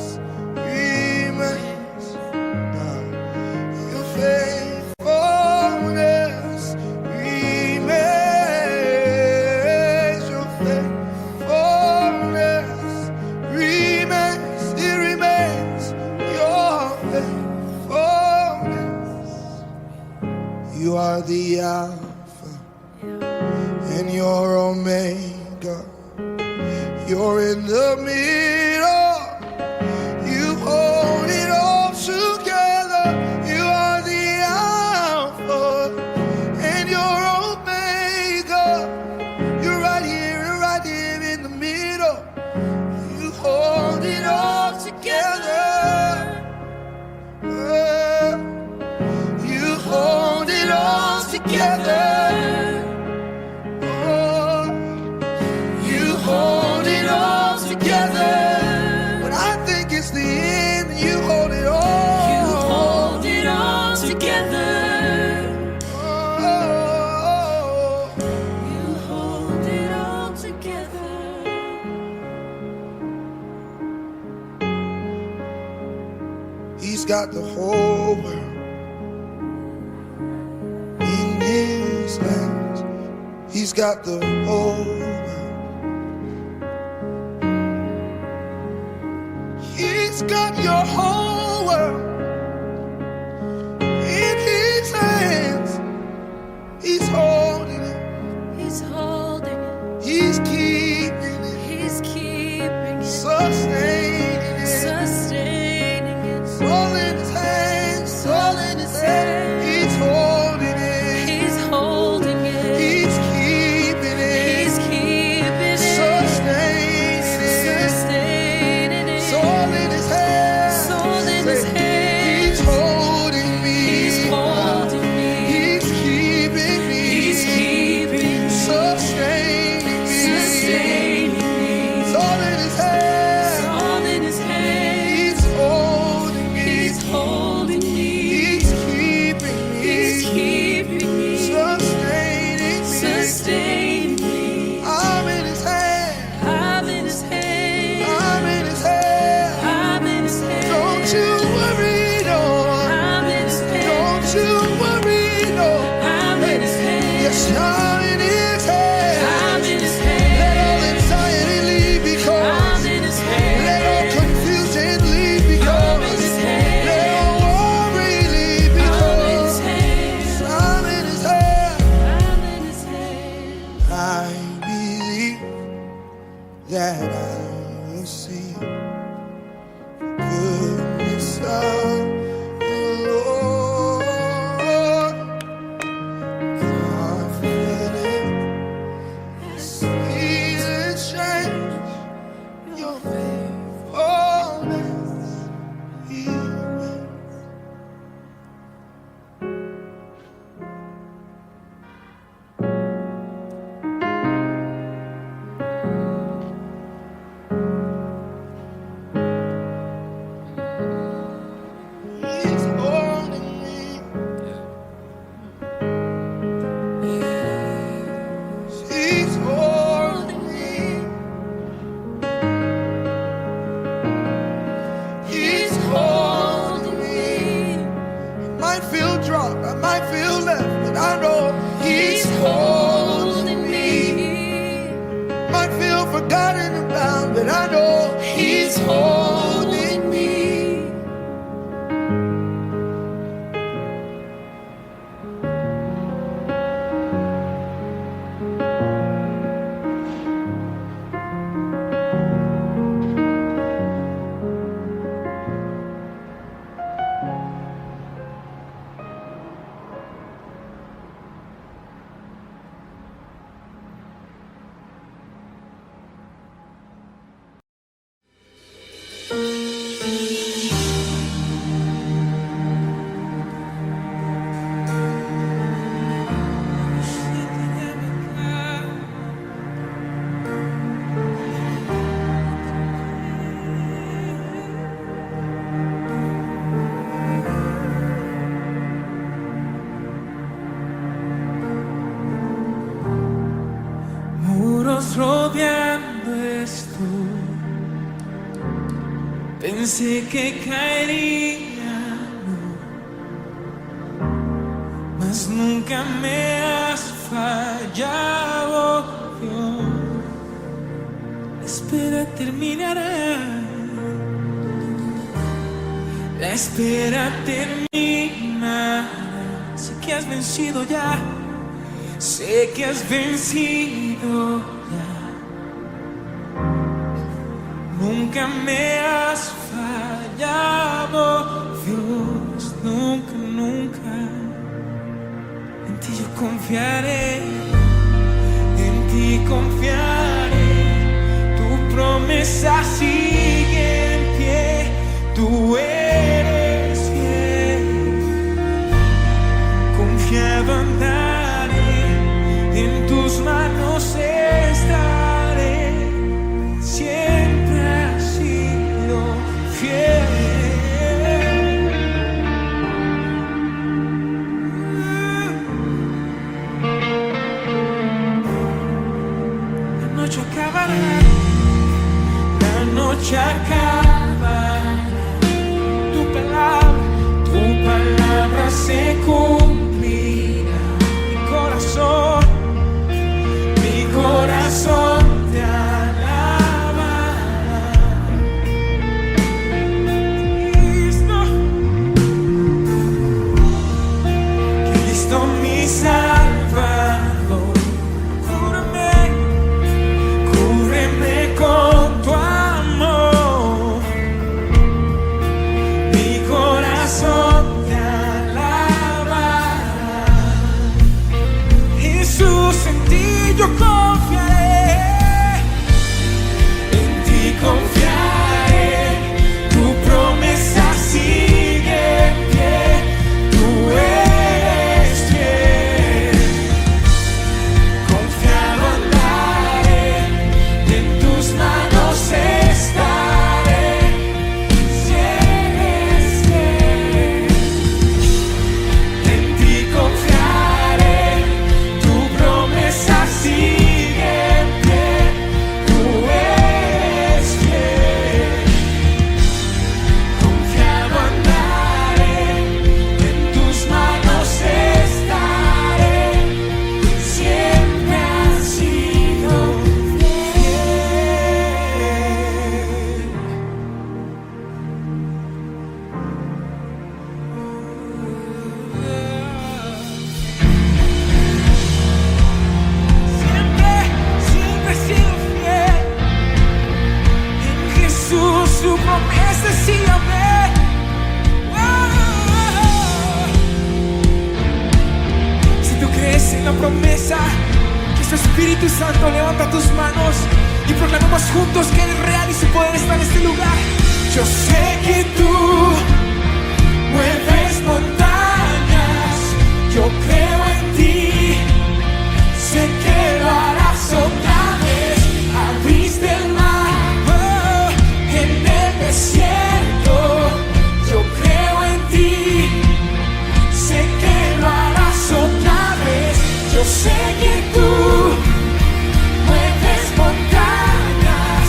remains. Your faithfulness remains. Your faithfulness remains. It remains. Your faithfulness. You are the Alpha and your Omega. You're in the middle. You hold it all together. You are the Alpha and your Omega. You're right here in the middle. You hold it all together. You hold it all together. Oh, you hold it all together. But I think it's the end. You hold it all. You hold it all together. Oh, you hold it all together. He's got the whole world in his hands. He's got the whole world. He's got your whole world in his hands. He's holding it. He's holding it. He's keeping it. He's keeping it. Sustaining it. Sustaining it. It's all in his hands. It's all in his hands. He's holding it. He's holding it. He's keeping it. He's keeping it. Sustaining it. Sustaining it. It's all in his hands. It's all in his hands. He's holding me. He's holding me. He's keeping me. He's keeping me. Sustaining me. Sustaining me. It's all in his hands. It's all in his hands. He's holding me. He's holding me. He's keeping me. He's keeping me. Sustaining me. Sustaining me. I'm in his hands. I'm in his hands. I'm in his hands. I'm in his hands. Don't you worry, no. I'm in his hands. Don't you worry, no. I'm in his hands. Yes, I'm in his hands. I'm in his Let all hands. anxiety leave because I'm in his hands. let all confusion leave I'm in because his hands. let all worry leave I'm in his because hands. I'm in his hands. I'm in his hands. I believe that I will see but I know He's holding me. Might feel forgotten about, but I know He's holding me. Muros rodeando esto, pensé que caería, mas nunca me has fallado, Dios. La espera terminará, la espera terminará. Sé que has vencido ya, sé que has vencido ya. Nunca me has fallado, Dios, nunca, nunca. En ti yo confiaré, en ti confiaré. Tu promesa sigue en pie, tú eres fiel. Confiado andaré, en tus manos estaré, siempre has sido fiel. La noche acabará, la noche acabará. Tu palabra se cumplirá. Mi corazón te alabará. Cristo mi Salvador, cúbreme con tu amor. Mi corazón te alabará. Jesús, en ti yo confiaré, en ti confiaré. Tu promesa sigue en pie, tú eres fiel. Confiado andaré, en tus manos estaré, si eres fiel. En ti confiaré, tu promesa sigue en pie, tú eres fiel. Confiado andaré, en tus manos estaré, siempre has sido fiel. Siempre he sido fiel. En Jesús su promesa sí amén. Si tú crees en la promesa que su Espíritu Santo, levanta tus manos y proclamamos juntos que Él es real y su poder está en este lugar. Yo sé que tú mueves montañas, yo creo en ti, sé que lo harás otra vez. Abriste el mar, en el desierto, yo creo en ti, sé que lo harás otra vez. Yo sé que tú mueves montañas,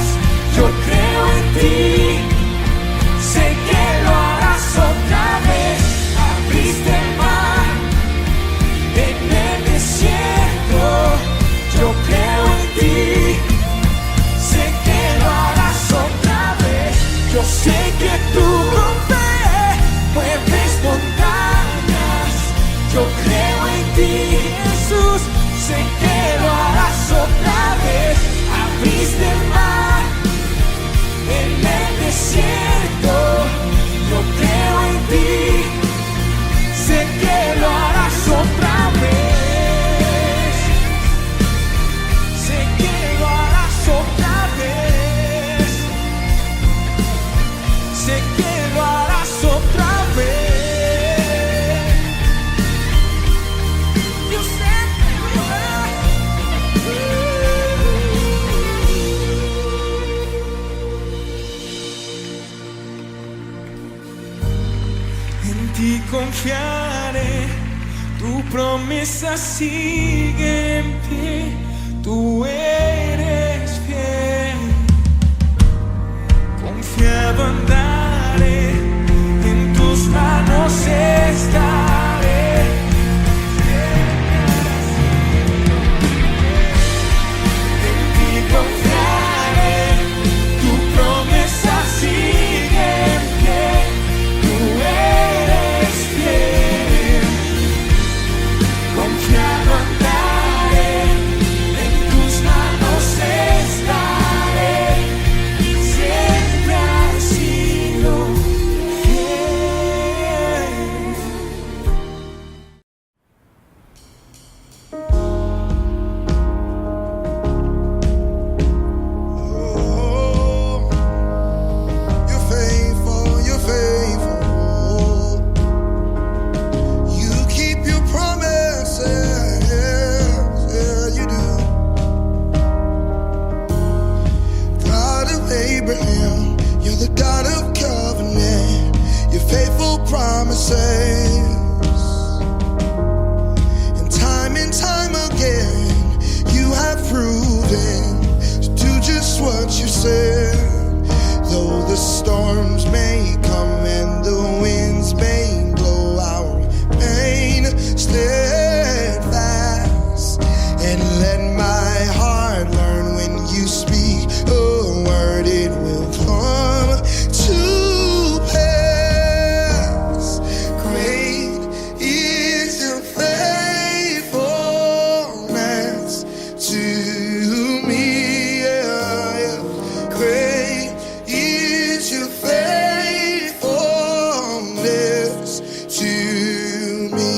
yo creo en ti. Sé que tú con fe mueves montañas. Yo creo en ti, Jesús. Sé que lo harás otra vez. Abriste el mar en el desierto. Yo creo en ti. Sé que lo harás otra vez. Sé que lo harás otra vez. Sé que lo harás otra vez. Yo sé que lo harás. En ti confiaré, tu promesa sigue en pie, tú eres fiel. Confiado andaré, en tus manos estaré. En ti confiaré, tu promesa sigue en pie, tú eres fiel. Confiado andaré, en tus manos estaré. Siempre has sido fiel. Oh, you're faithful, you're faithful. You keep your promises, yeah, you do. God of Abraham, you're the God of covenant, your faithful promises. And time again, you have proven to do just what you said. Though the storms may come and the winds may blow, I'll remain steadfast and let my heart learn when you speak a word, it will come to pass. Great is your faithfulness to me. Yeah, yeah. Great is your faithfulness to me.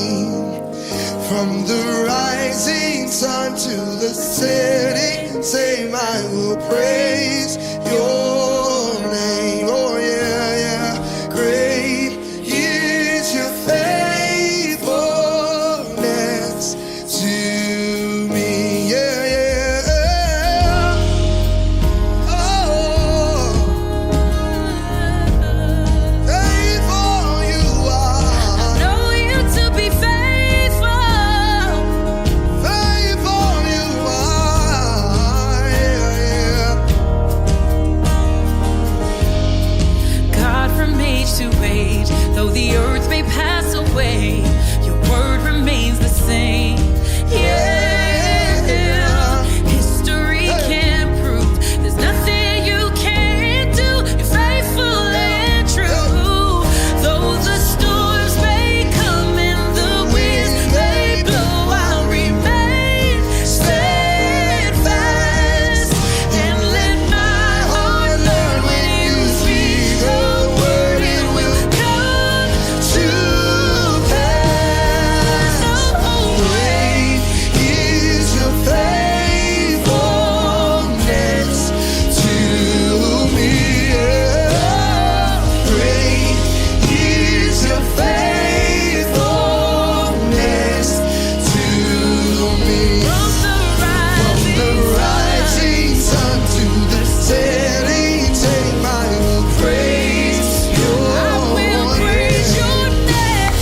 From the rising sun to the setting, same I will praise your name. Oh yeah, yeah. Great is your faithfulness to me. Yeah, yeah. Oh, faithful you are. Know you to be faithful. Faithful you are. Yeah, yeah. God from age to age, though the earth may pass away, your word remains the same. Yeah, history can prove there's nothing you can't do. You're faithful and true. Though the storms may come and the winds may blow, I'll remain steadfast and let my heart learn when you speak a word, it will come to pass. Oh, Great is your faithfulness to me. Yeah. Great is your faithfulness to me. from From the rising sun to the setting, same I will praise your I will praise name. your name.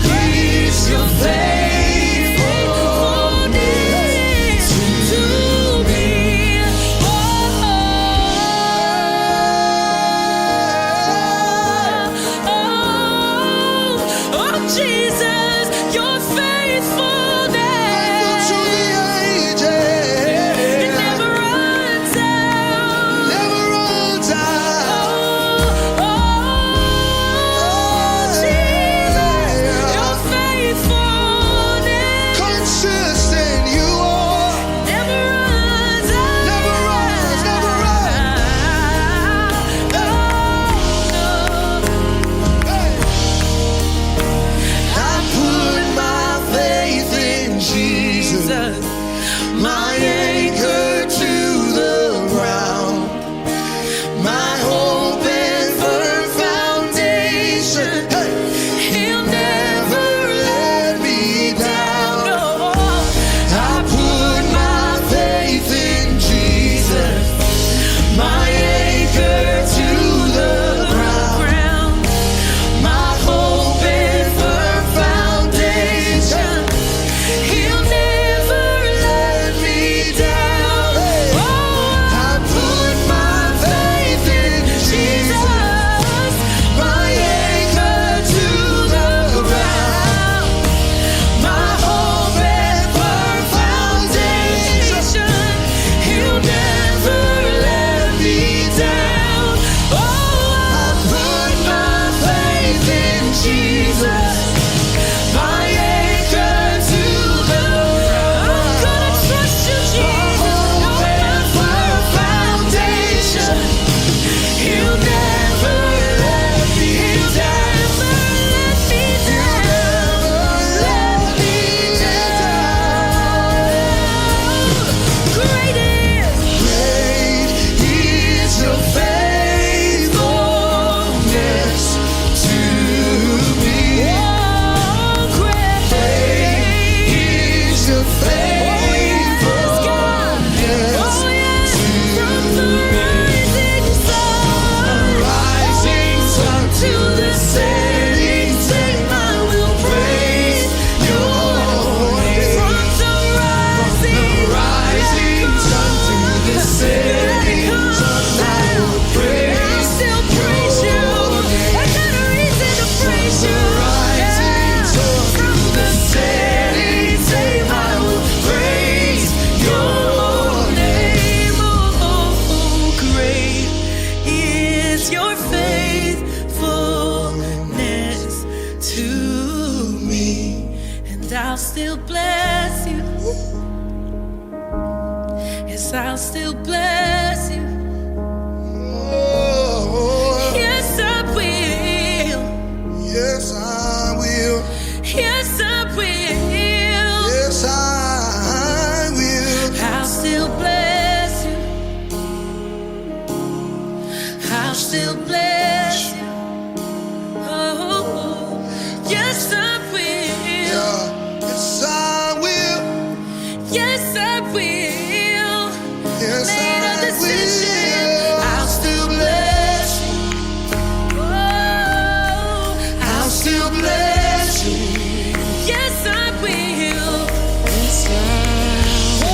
Great is your faithfulness To me. Oh, Jesus, your faithfulness. to the ages. It never runs out. Never runs out. I'll still bless you. Yes, I'll still bless you. Oh, Yes, I will. yes, I will. Yes, I will. Yes, I will. I'll still bless you. I'll still bless you. Oh, yes, I will. Yeah, yes, I will. Yes, I will. Yes, Made a I decision. will. I'll still bless you. Oh, I'll still bless you. yes, I will. Yes, Oh,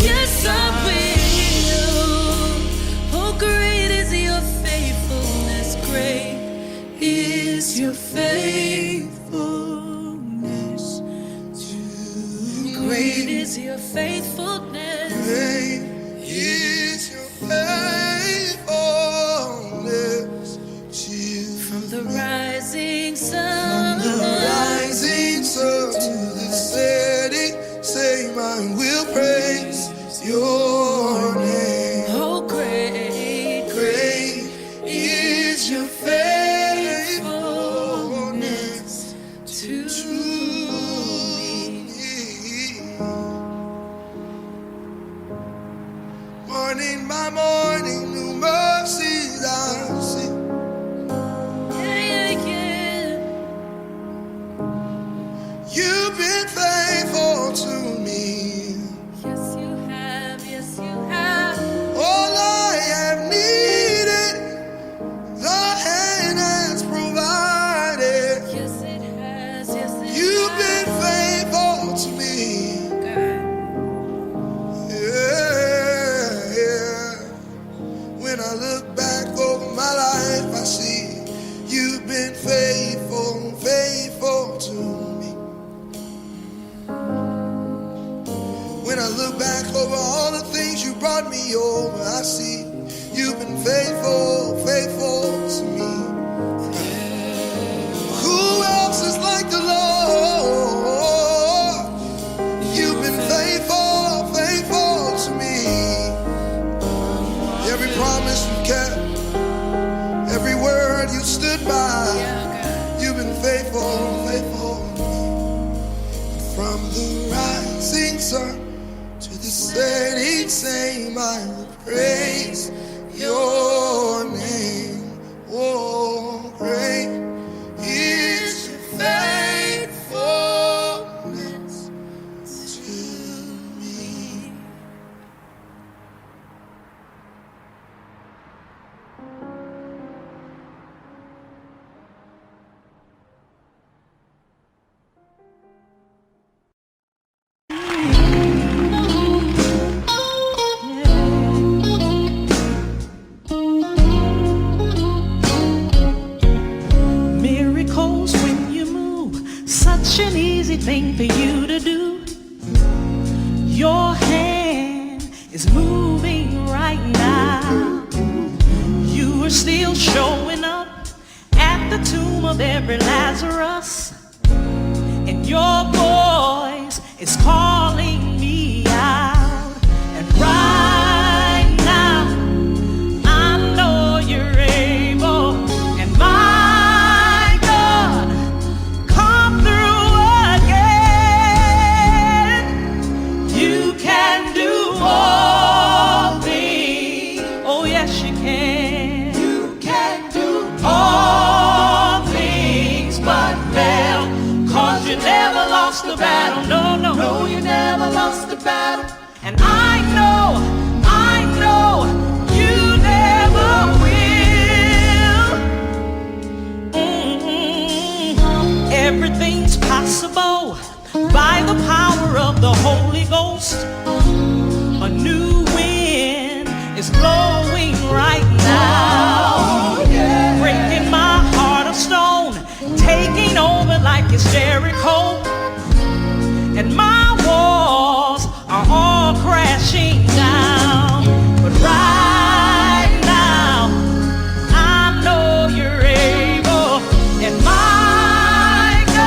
yes, I will. Oh, great is your faithfulness. Great is your faithfulness. Great is your faithfulness. great is your faithfulness to From the rising sun. the rising sun to the setting same. I will praise your name. Oh, great, Great is your faithfulness to to me. me. Morning by morning, new mercies I see. Yeah, yeah, yeah. You've been faithful to me. Yes, you have. Yes, you have. All I have needed, the hand has provided. Yes, it has. Yes, it You've has. been faithful to me. God. Yeah, yeah. When I look back over my life, I see you've been faithful, faithful to me. When I look back over all the things you brought me over, I see you've been faithful, faithful to me. Who else is like the Lord? You've been faithful, faithful to me. Every promise you kept, every word you stood by, you've been faithful, faithful to me. From the rising sun to the setting same, I will praise your name. Oh, great is your faithfulness to me. Miracles when you move, such an easy thing for you to do. Your hand is moving right now. You are still showing up at the tomb of every Lazarus, and your voice is calling me out. And right now, I know you're able, and my God, come through again. You can do all things. Oh yes, you can. You can do all things but fail. 'Cause you never lost the battle. No, no, no, you never lost the battle. And I know you never will. Everything's possible by the power of the Holy Ghost. A new wind is blowing right now, breaking my heart of stone, taking over like it's Jericho, and my walls are all crashing down. But right now, I know you're able, and my God,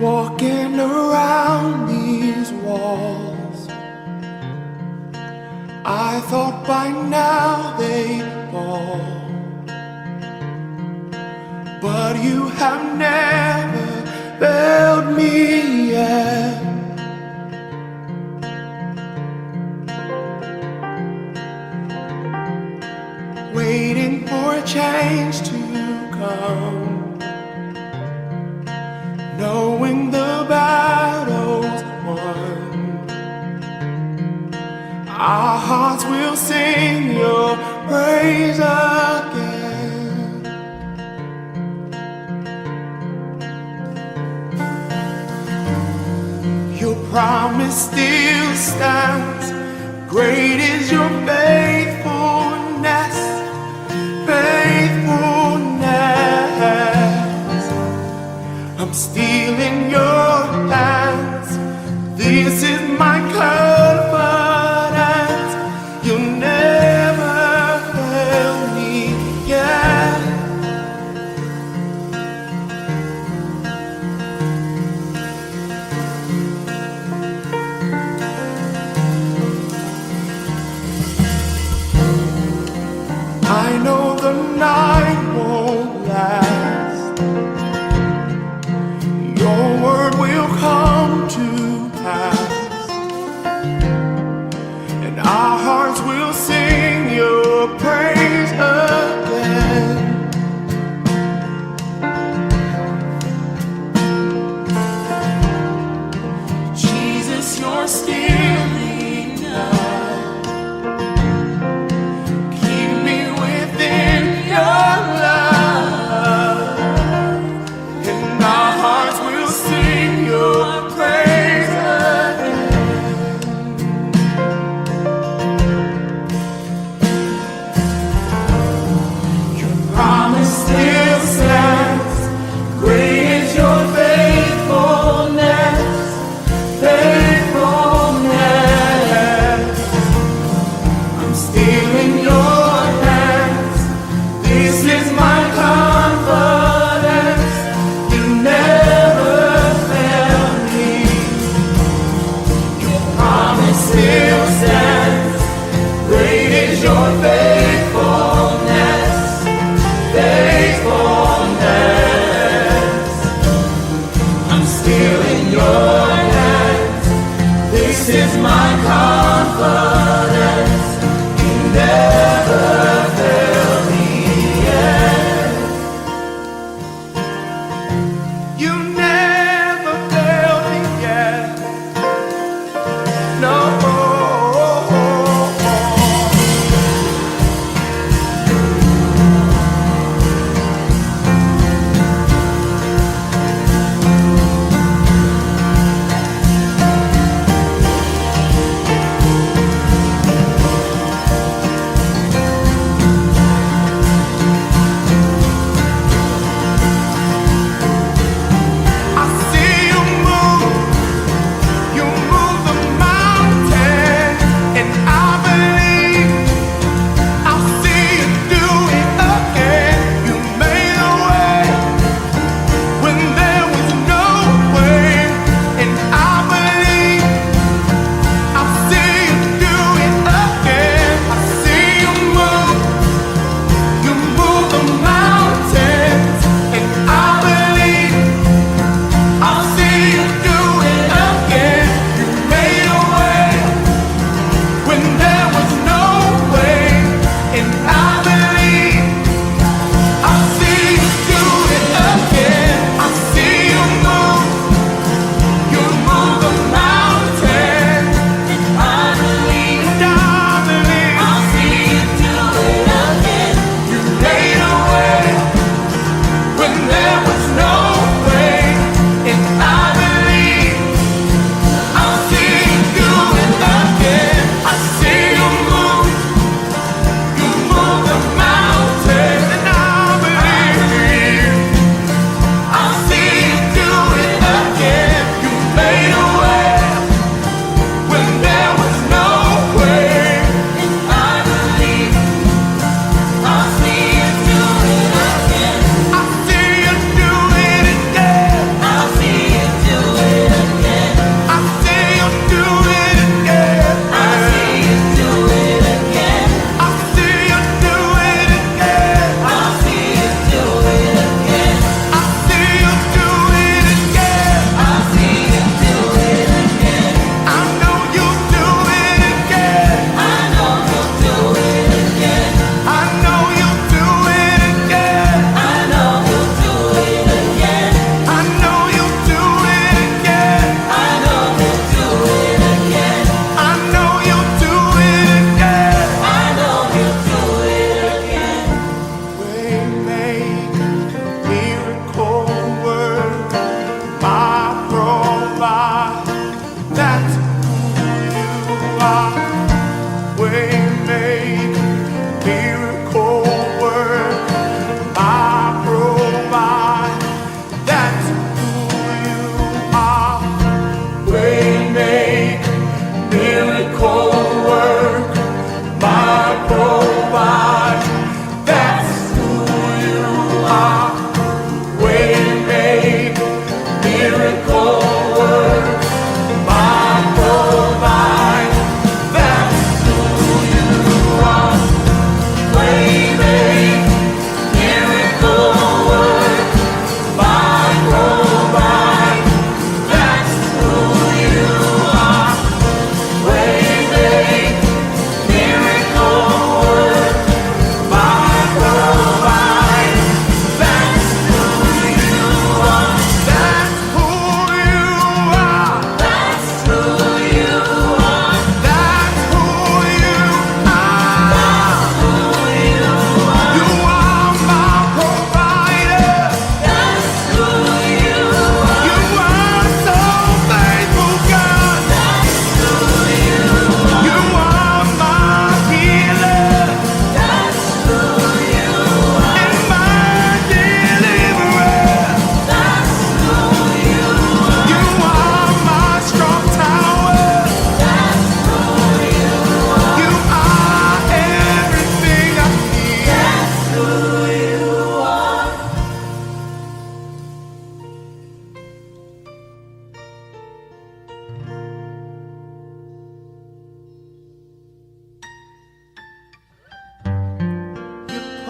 walking around these walls. I thought by now they'd fall, but you have never failed me yet. Waiting for a change to come, knowing the battle's won. Our hearts will sing your praise again. Your promise still stands. Great is your faithfulness, faithfulness. I'm still in your hands. This is my confidence. You'll never fail me yet. I know the night won't last. Your word will come to pass.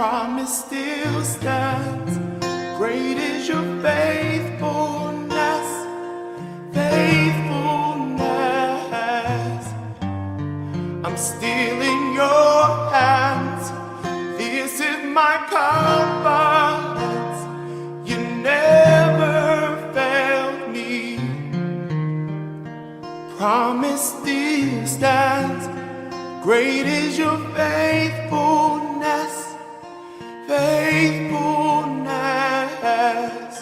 promise still stands. Great is your faithfulness, faithfulness. I'm still in your hands. This is my confidence. You never failed me. Promise still stands. Great is your faithfulness, faithfulness.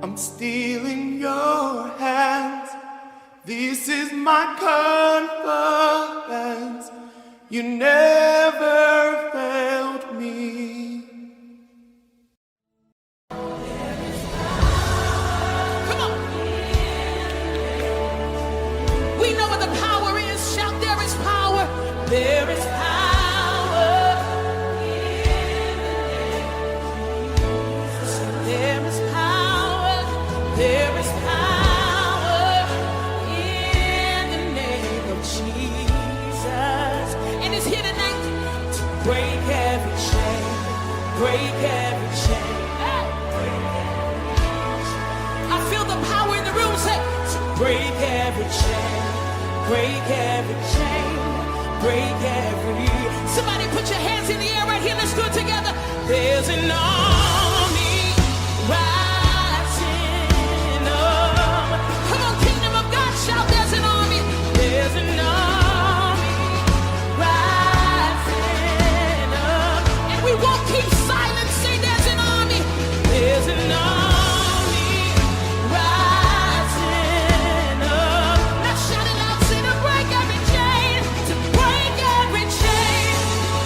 I'm still in your hands. This is my confidence. You never failed me. Come on. We know what the power is. Shout, there is power. There is power. There is power. There is power in the name of Jesus. And it's here tonight to break every chain. Break every chain. I feel the power in the room. Say, to break every chain. Break every chain. Break every. Somebody put your hands in the air right here. Let's do it together. There's an army rising up. Come on, kingdom of God, shout, there's an army. There's an army rising up. And we won't keep silent. Say, there's an army. There's an army rising up. Now shout it out. Say, to break every chain. To break every chain.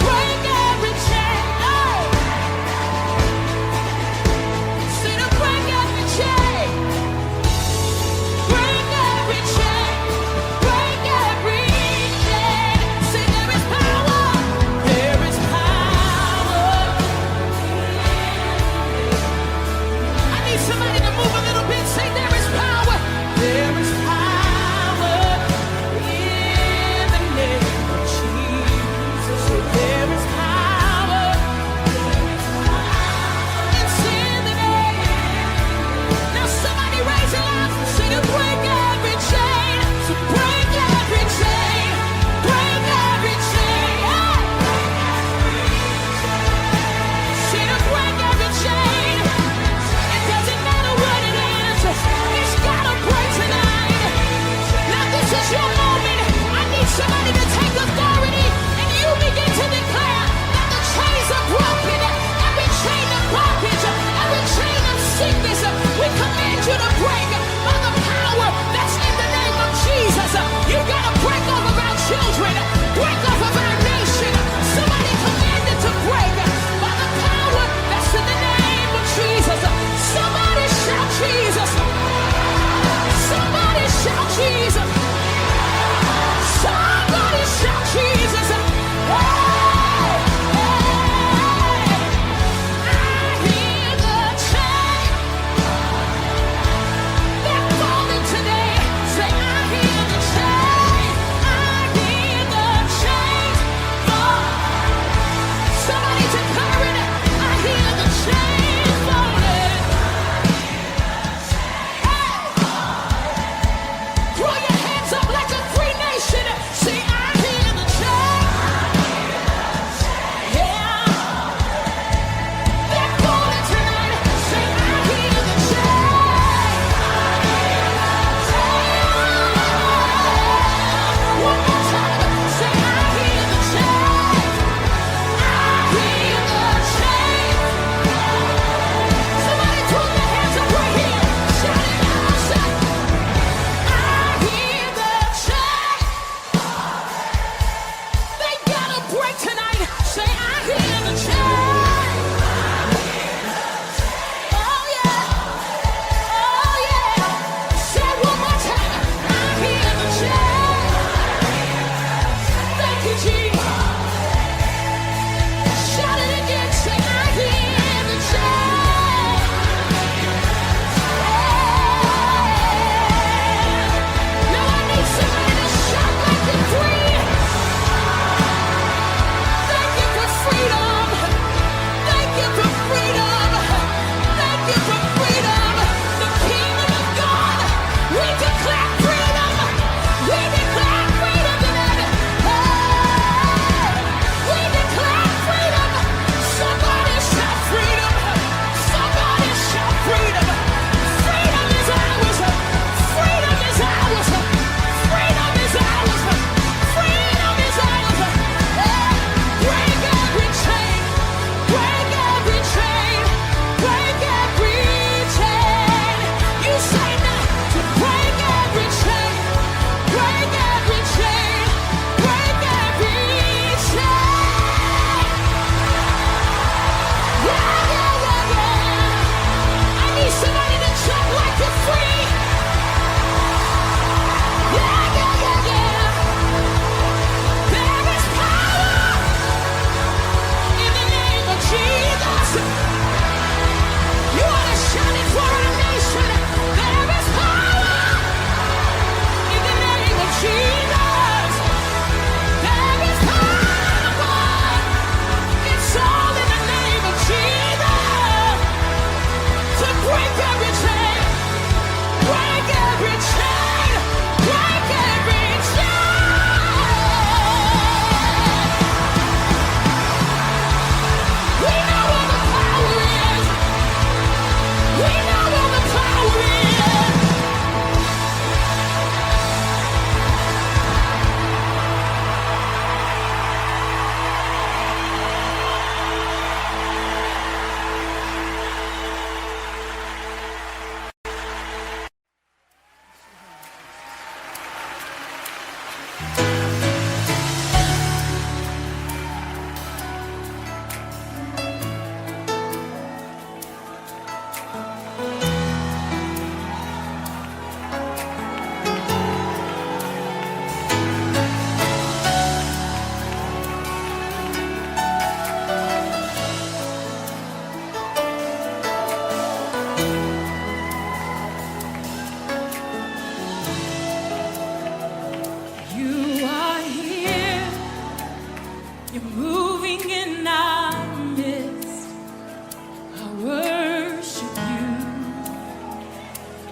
Break every chain. Oh. Say, to break every chain. Break every chain. Break every chain. Say, there is power. There is power. I need somebody to move a little bit. Say, there is power. There is power in the name of Jesus. Say, there is power. It's in the name. Now somebody raise it up. Say, to break every chain. To break every chain. Break every chain. Say, to break every chain. It doesn't matter what it is. It's gotta break tonight. Now this is your moment. I need somebody to take authority and you begin to declare that the chains are broken. Every chain of bondage, every chain of sickness, we command you to break by the power that's in the name of Jesus. You gotta break off of our children, break off of our nation. Somebody commanded to break by the power that's in the name of Jesus. Somebody shout Jesus. Somebody shout Jesus. Somebody shout Jesus. Hey, hey. I hear the chain.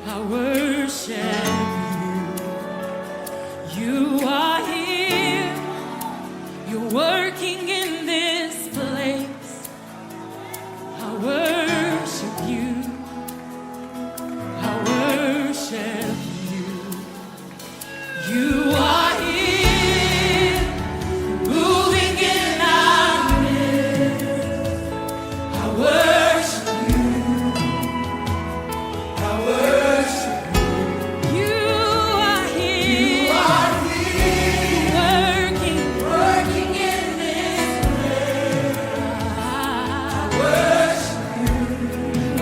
I worship you. You are here. You're working in this place. I worship you. I worship you. You are here, moving in our midst. I worship you. I worship you. You are here, working in this place. I worship you.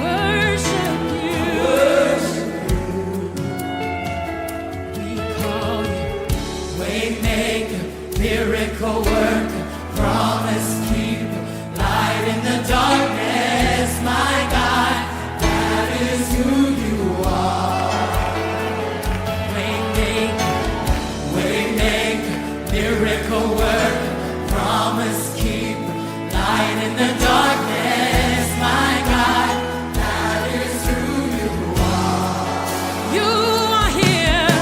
Worship you. We call you Waymaker, miracle worker, promise keeper, light in the darkness, my God, that is who you are. Waymaker, miracle worker, promise keeper, light in the darkness, my God, that is who you are. You are here.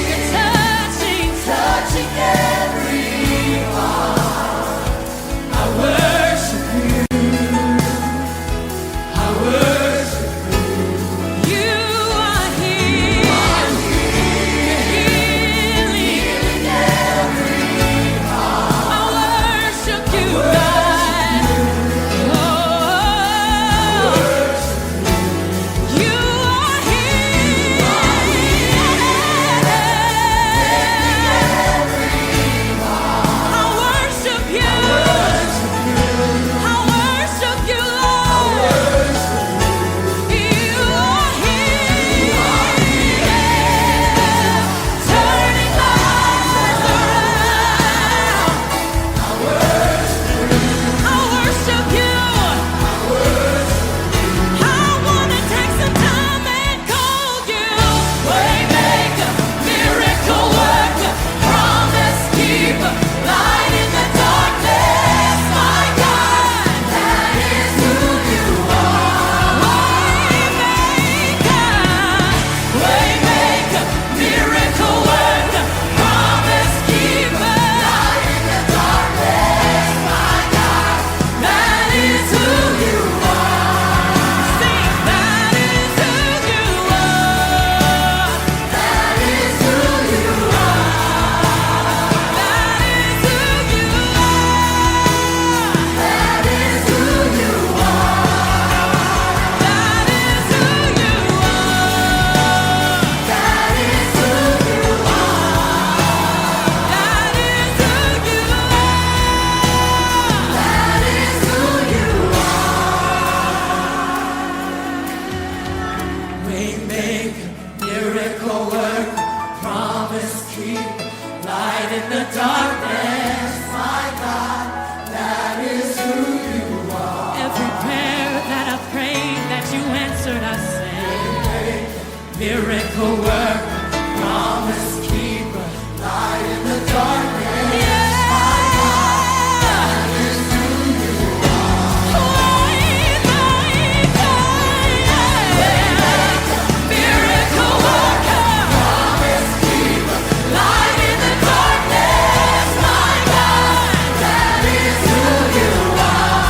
You're touching everyone. I worship you. I worship you. You are here. You're healing everyone. I worship you, God. Oh, you are here. I worship you. I worship you, Lord. You are here, turning lives around. I worship you. I wanna take some time and call you Waymaker, miracle worker, promise keeper, light in the darkness, my God, that is who you are. Waymaker, miracle worker, promise keeper, light in the darkness, my God, that is who you are. Sing, that is who you are. That is who you are. That is who you are. That is who you are. That is who you are. That is who you are. That is who you are. That is who you are. Waymaker, miracle worker, promise keeper, light in the darkness, my God, that is who you are. Every prayer that I prayed, that you answered, I said, miracle worker, promise keeper, light in the darkness, my God, that is who you are. Miracle worker, promise keeper, light in the darkness, my God, that is who you are.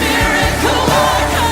Miracle worker,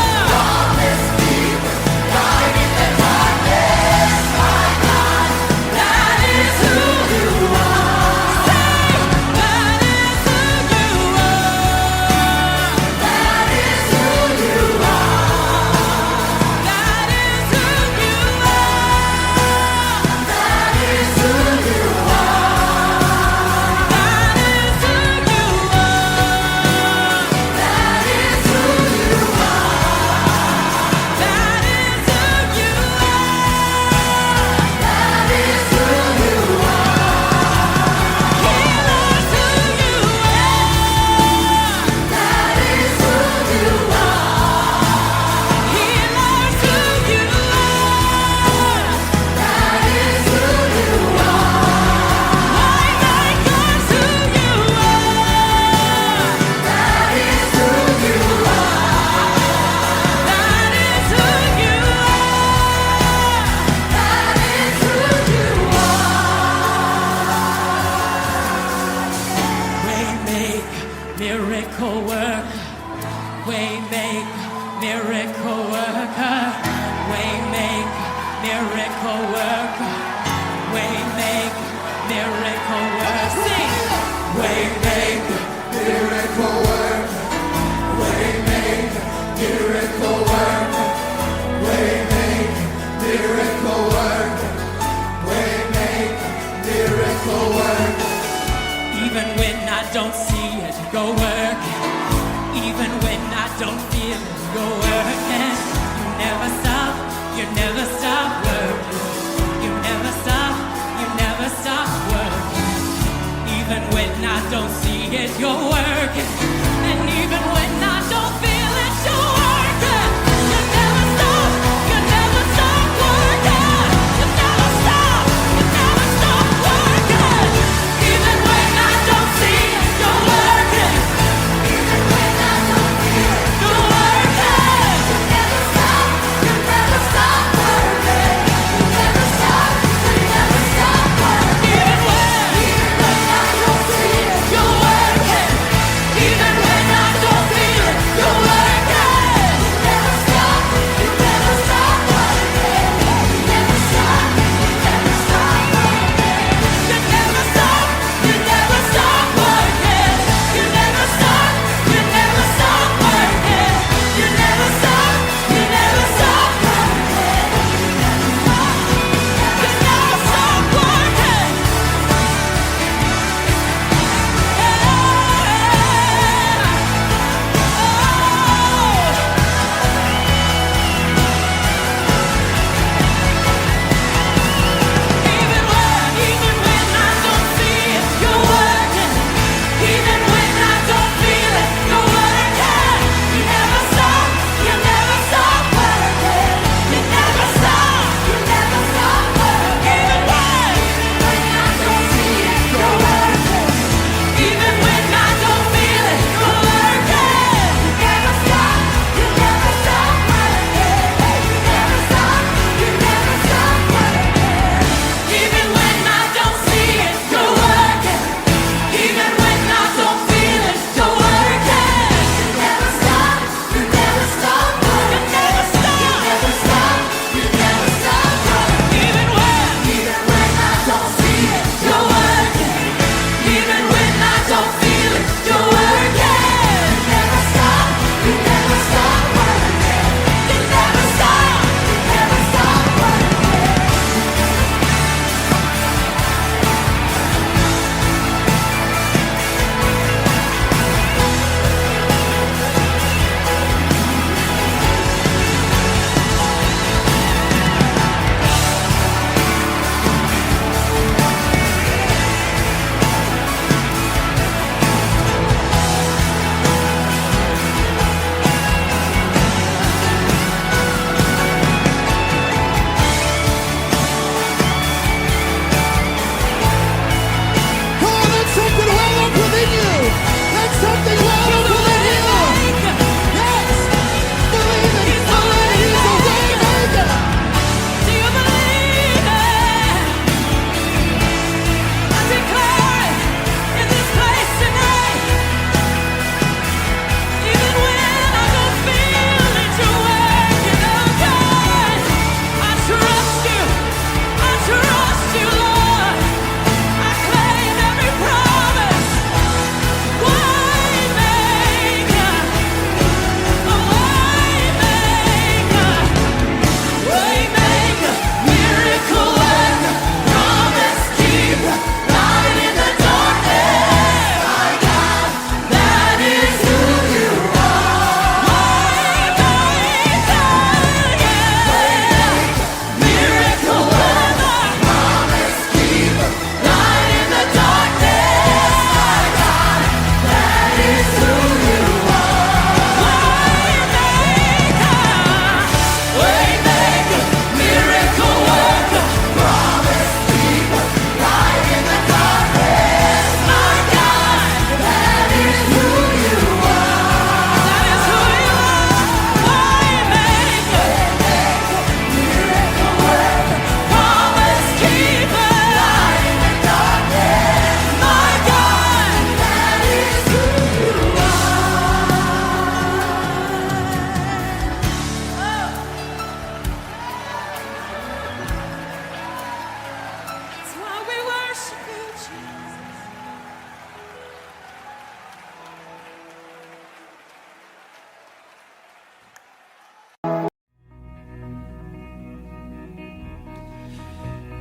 Waymaker, miracle worker. Waymaker, miracle worker. Waymaker, miracle worker. Sing. Waymaker, Miracle worker, waymaker, miracle worker, waymaker, miracle worker, waymaker, miracle worker. even when I don't see it, you're working. Even when I don't feel it, you're working. You never stop, you never stop working. You never stop, you never stop working. Even when I don't see it, you're working. And even when I don't feel it, you're working. You never stop, you never stop working. You never stop, you never stop working. Even when I don't see it, you're working. Even when I don't feel it, you're working. You never stop, you never stop working. You never stop, you never stop working. Even when I don't see it, you're working. Even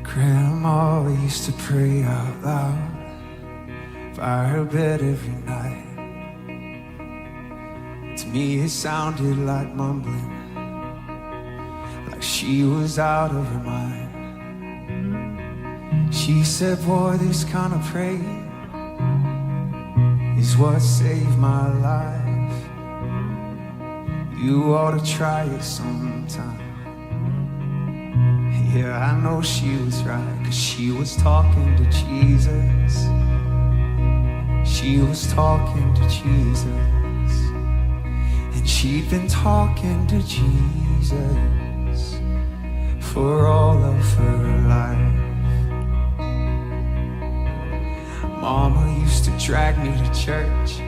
Grandma used to pray out loud by her bed every night. To me it sounded like mumbling, like she was out of her mind. She said, boy, this kind of praying is what saved my life. You ought to try it sometime. Yeah, I know she was right, 'cause she was talking to Jesus. She was talking to Jesus. And she'd been talking to Jesus for all of her life. Mama used to drag me to church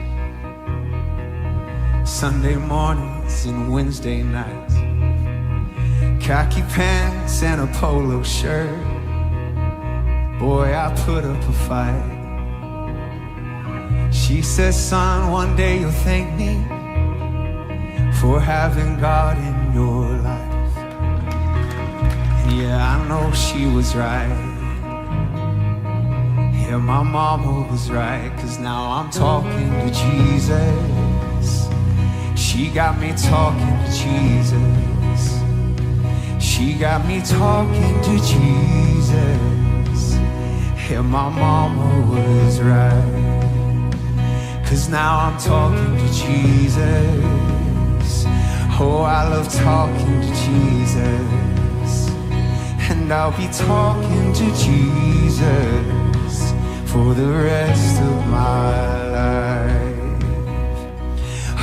Sunday mornings and Wednesday nights. Khaki pants and a polo shirt. Boy, I put up a fight. She says, son, one day you'll thank me for having God in your life. And yeah, I know she was right. Yeah, my mama was right, 'cause now I'm talking to Jesus. She got me talking to Jesus. She got me talking to Jesus. Yeah, my mama was right, 'cause now I'm talking to Jesus. Oh, I love talking to Jesus. And I'll be talking to Jesus for the rest of my life.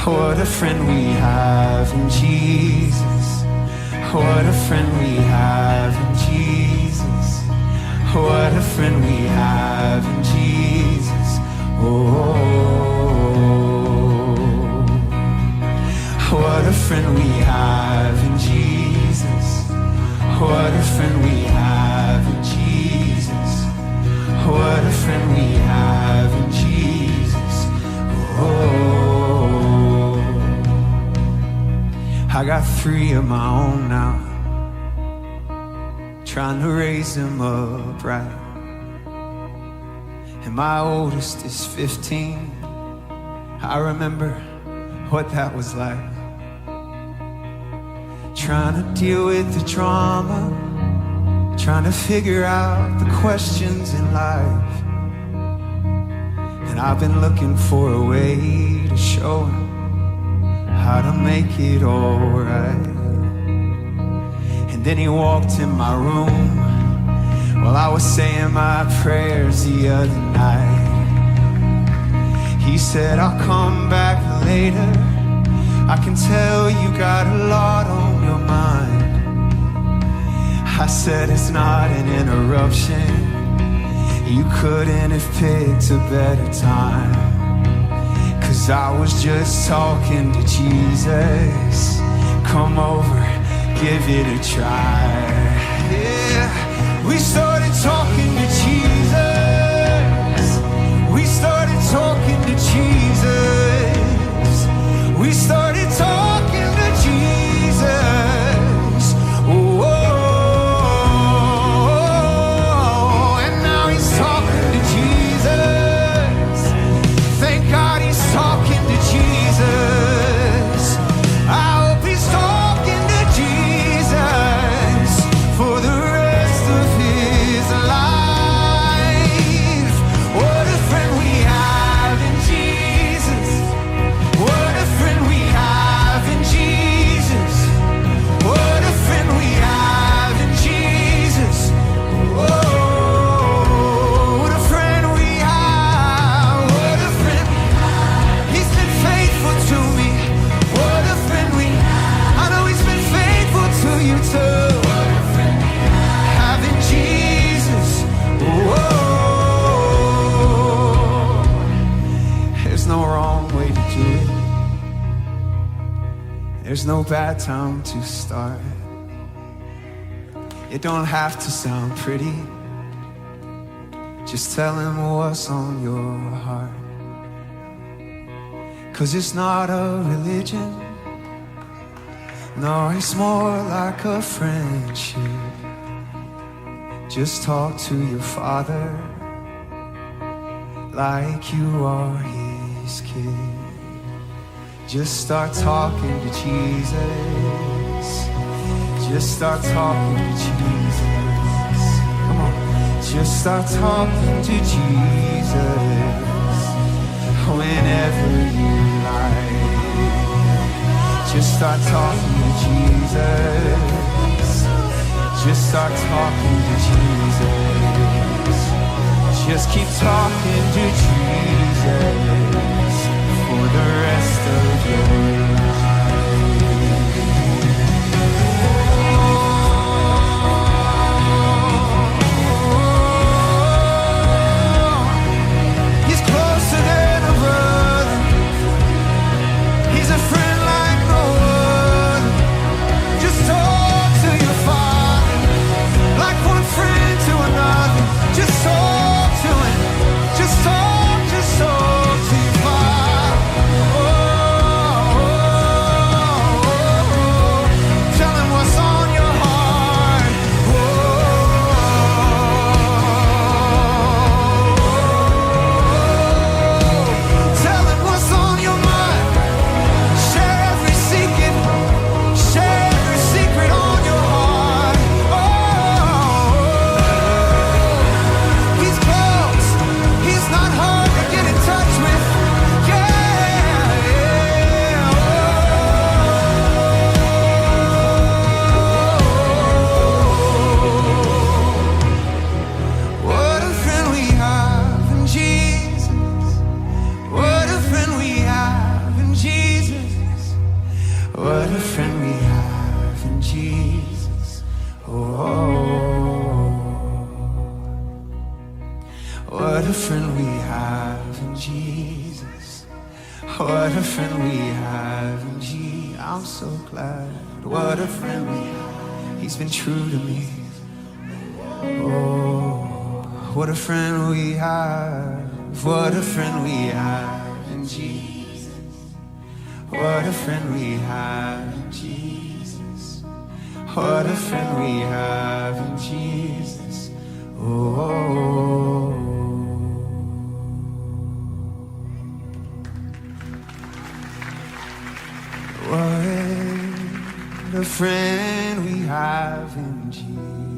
What a friend we have in Jesus. What a friend we have in Jesus. What a friend we have in Jesus. Oh, what a friend we have in Jesus. What a friend we have in Jesus. What a friend we have in Jesus. Oh, I got 3 of my own now, trying to raise them up right. And my oldest is 15. I remember what that was like, trying to deal with the drama, trying to figure out the questions in life. And I've been looking for a way to show him how to make it all right. And then he walked in my room while I was saying my prayers the other night. He said, I'll come back later. I can tell you got a lot on your mind. I said, it's not an interruption. You couldn't have picked a better time, 'cause I was just talking to Jesus. Come over, give it a try. Yeah, we started talking to Jesus. We started talking to Jesus. We started talking to Jesus. Oh, and now he's talking to Jesus. Thank God he's talking to Jesus. I hope he's talking to Jesus for the rest of his life. What a friend we have in Jesus. What a friend we have in Jesus. What a friend we have in Jesus. Oh, what a friend we have. What a friend we have. He's been faithful to me. What a friend we have. I know he's been faithful to you too. What a friend we have in Jesus. Whoa. There's no wrong way to do it. There's no bad time to start. It don't have to sound pretty. Just tell him what's on your heart. 'Cause it's not a religion. No, it's more like a friendship. Just talk to your Father like you are his kid. Just start talking to Jesus. Just start talking to Jesus. Come on. Just start talking to Jesus whenever you like. Just start talking to Jesus. Just start talking to Jesus. Just keep talking to Jesus for the rest of your life. He's closer than a brother. He's a friend like no other. Just talk to your Father like one friend to another. Just talk to him. Just talk to your Father. Tell him what's on your heart. Tell him what's on your mind. Share every secret on your heart. He's close. He's not hard to get in touch with. What a friend we have in Jesus. What a friend we have in Jesus. What a friend we have in Jesus. What a friend we have in Jesus. What a friend we have in Jesus. I'm so glad. What a friend we have. He's been true to me. What a friend we have. What a friend we have in Jesus. What a friend we have in Jesus. What a friend we have in Jesus. What a friend we have in Jesus.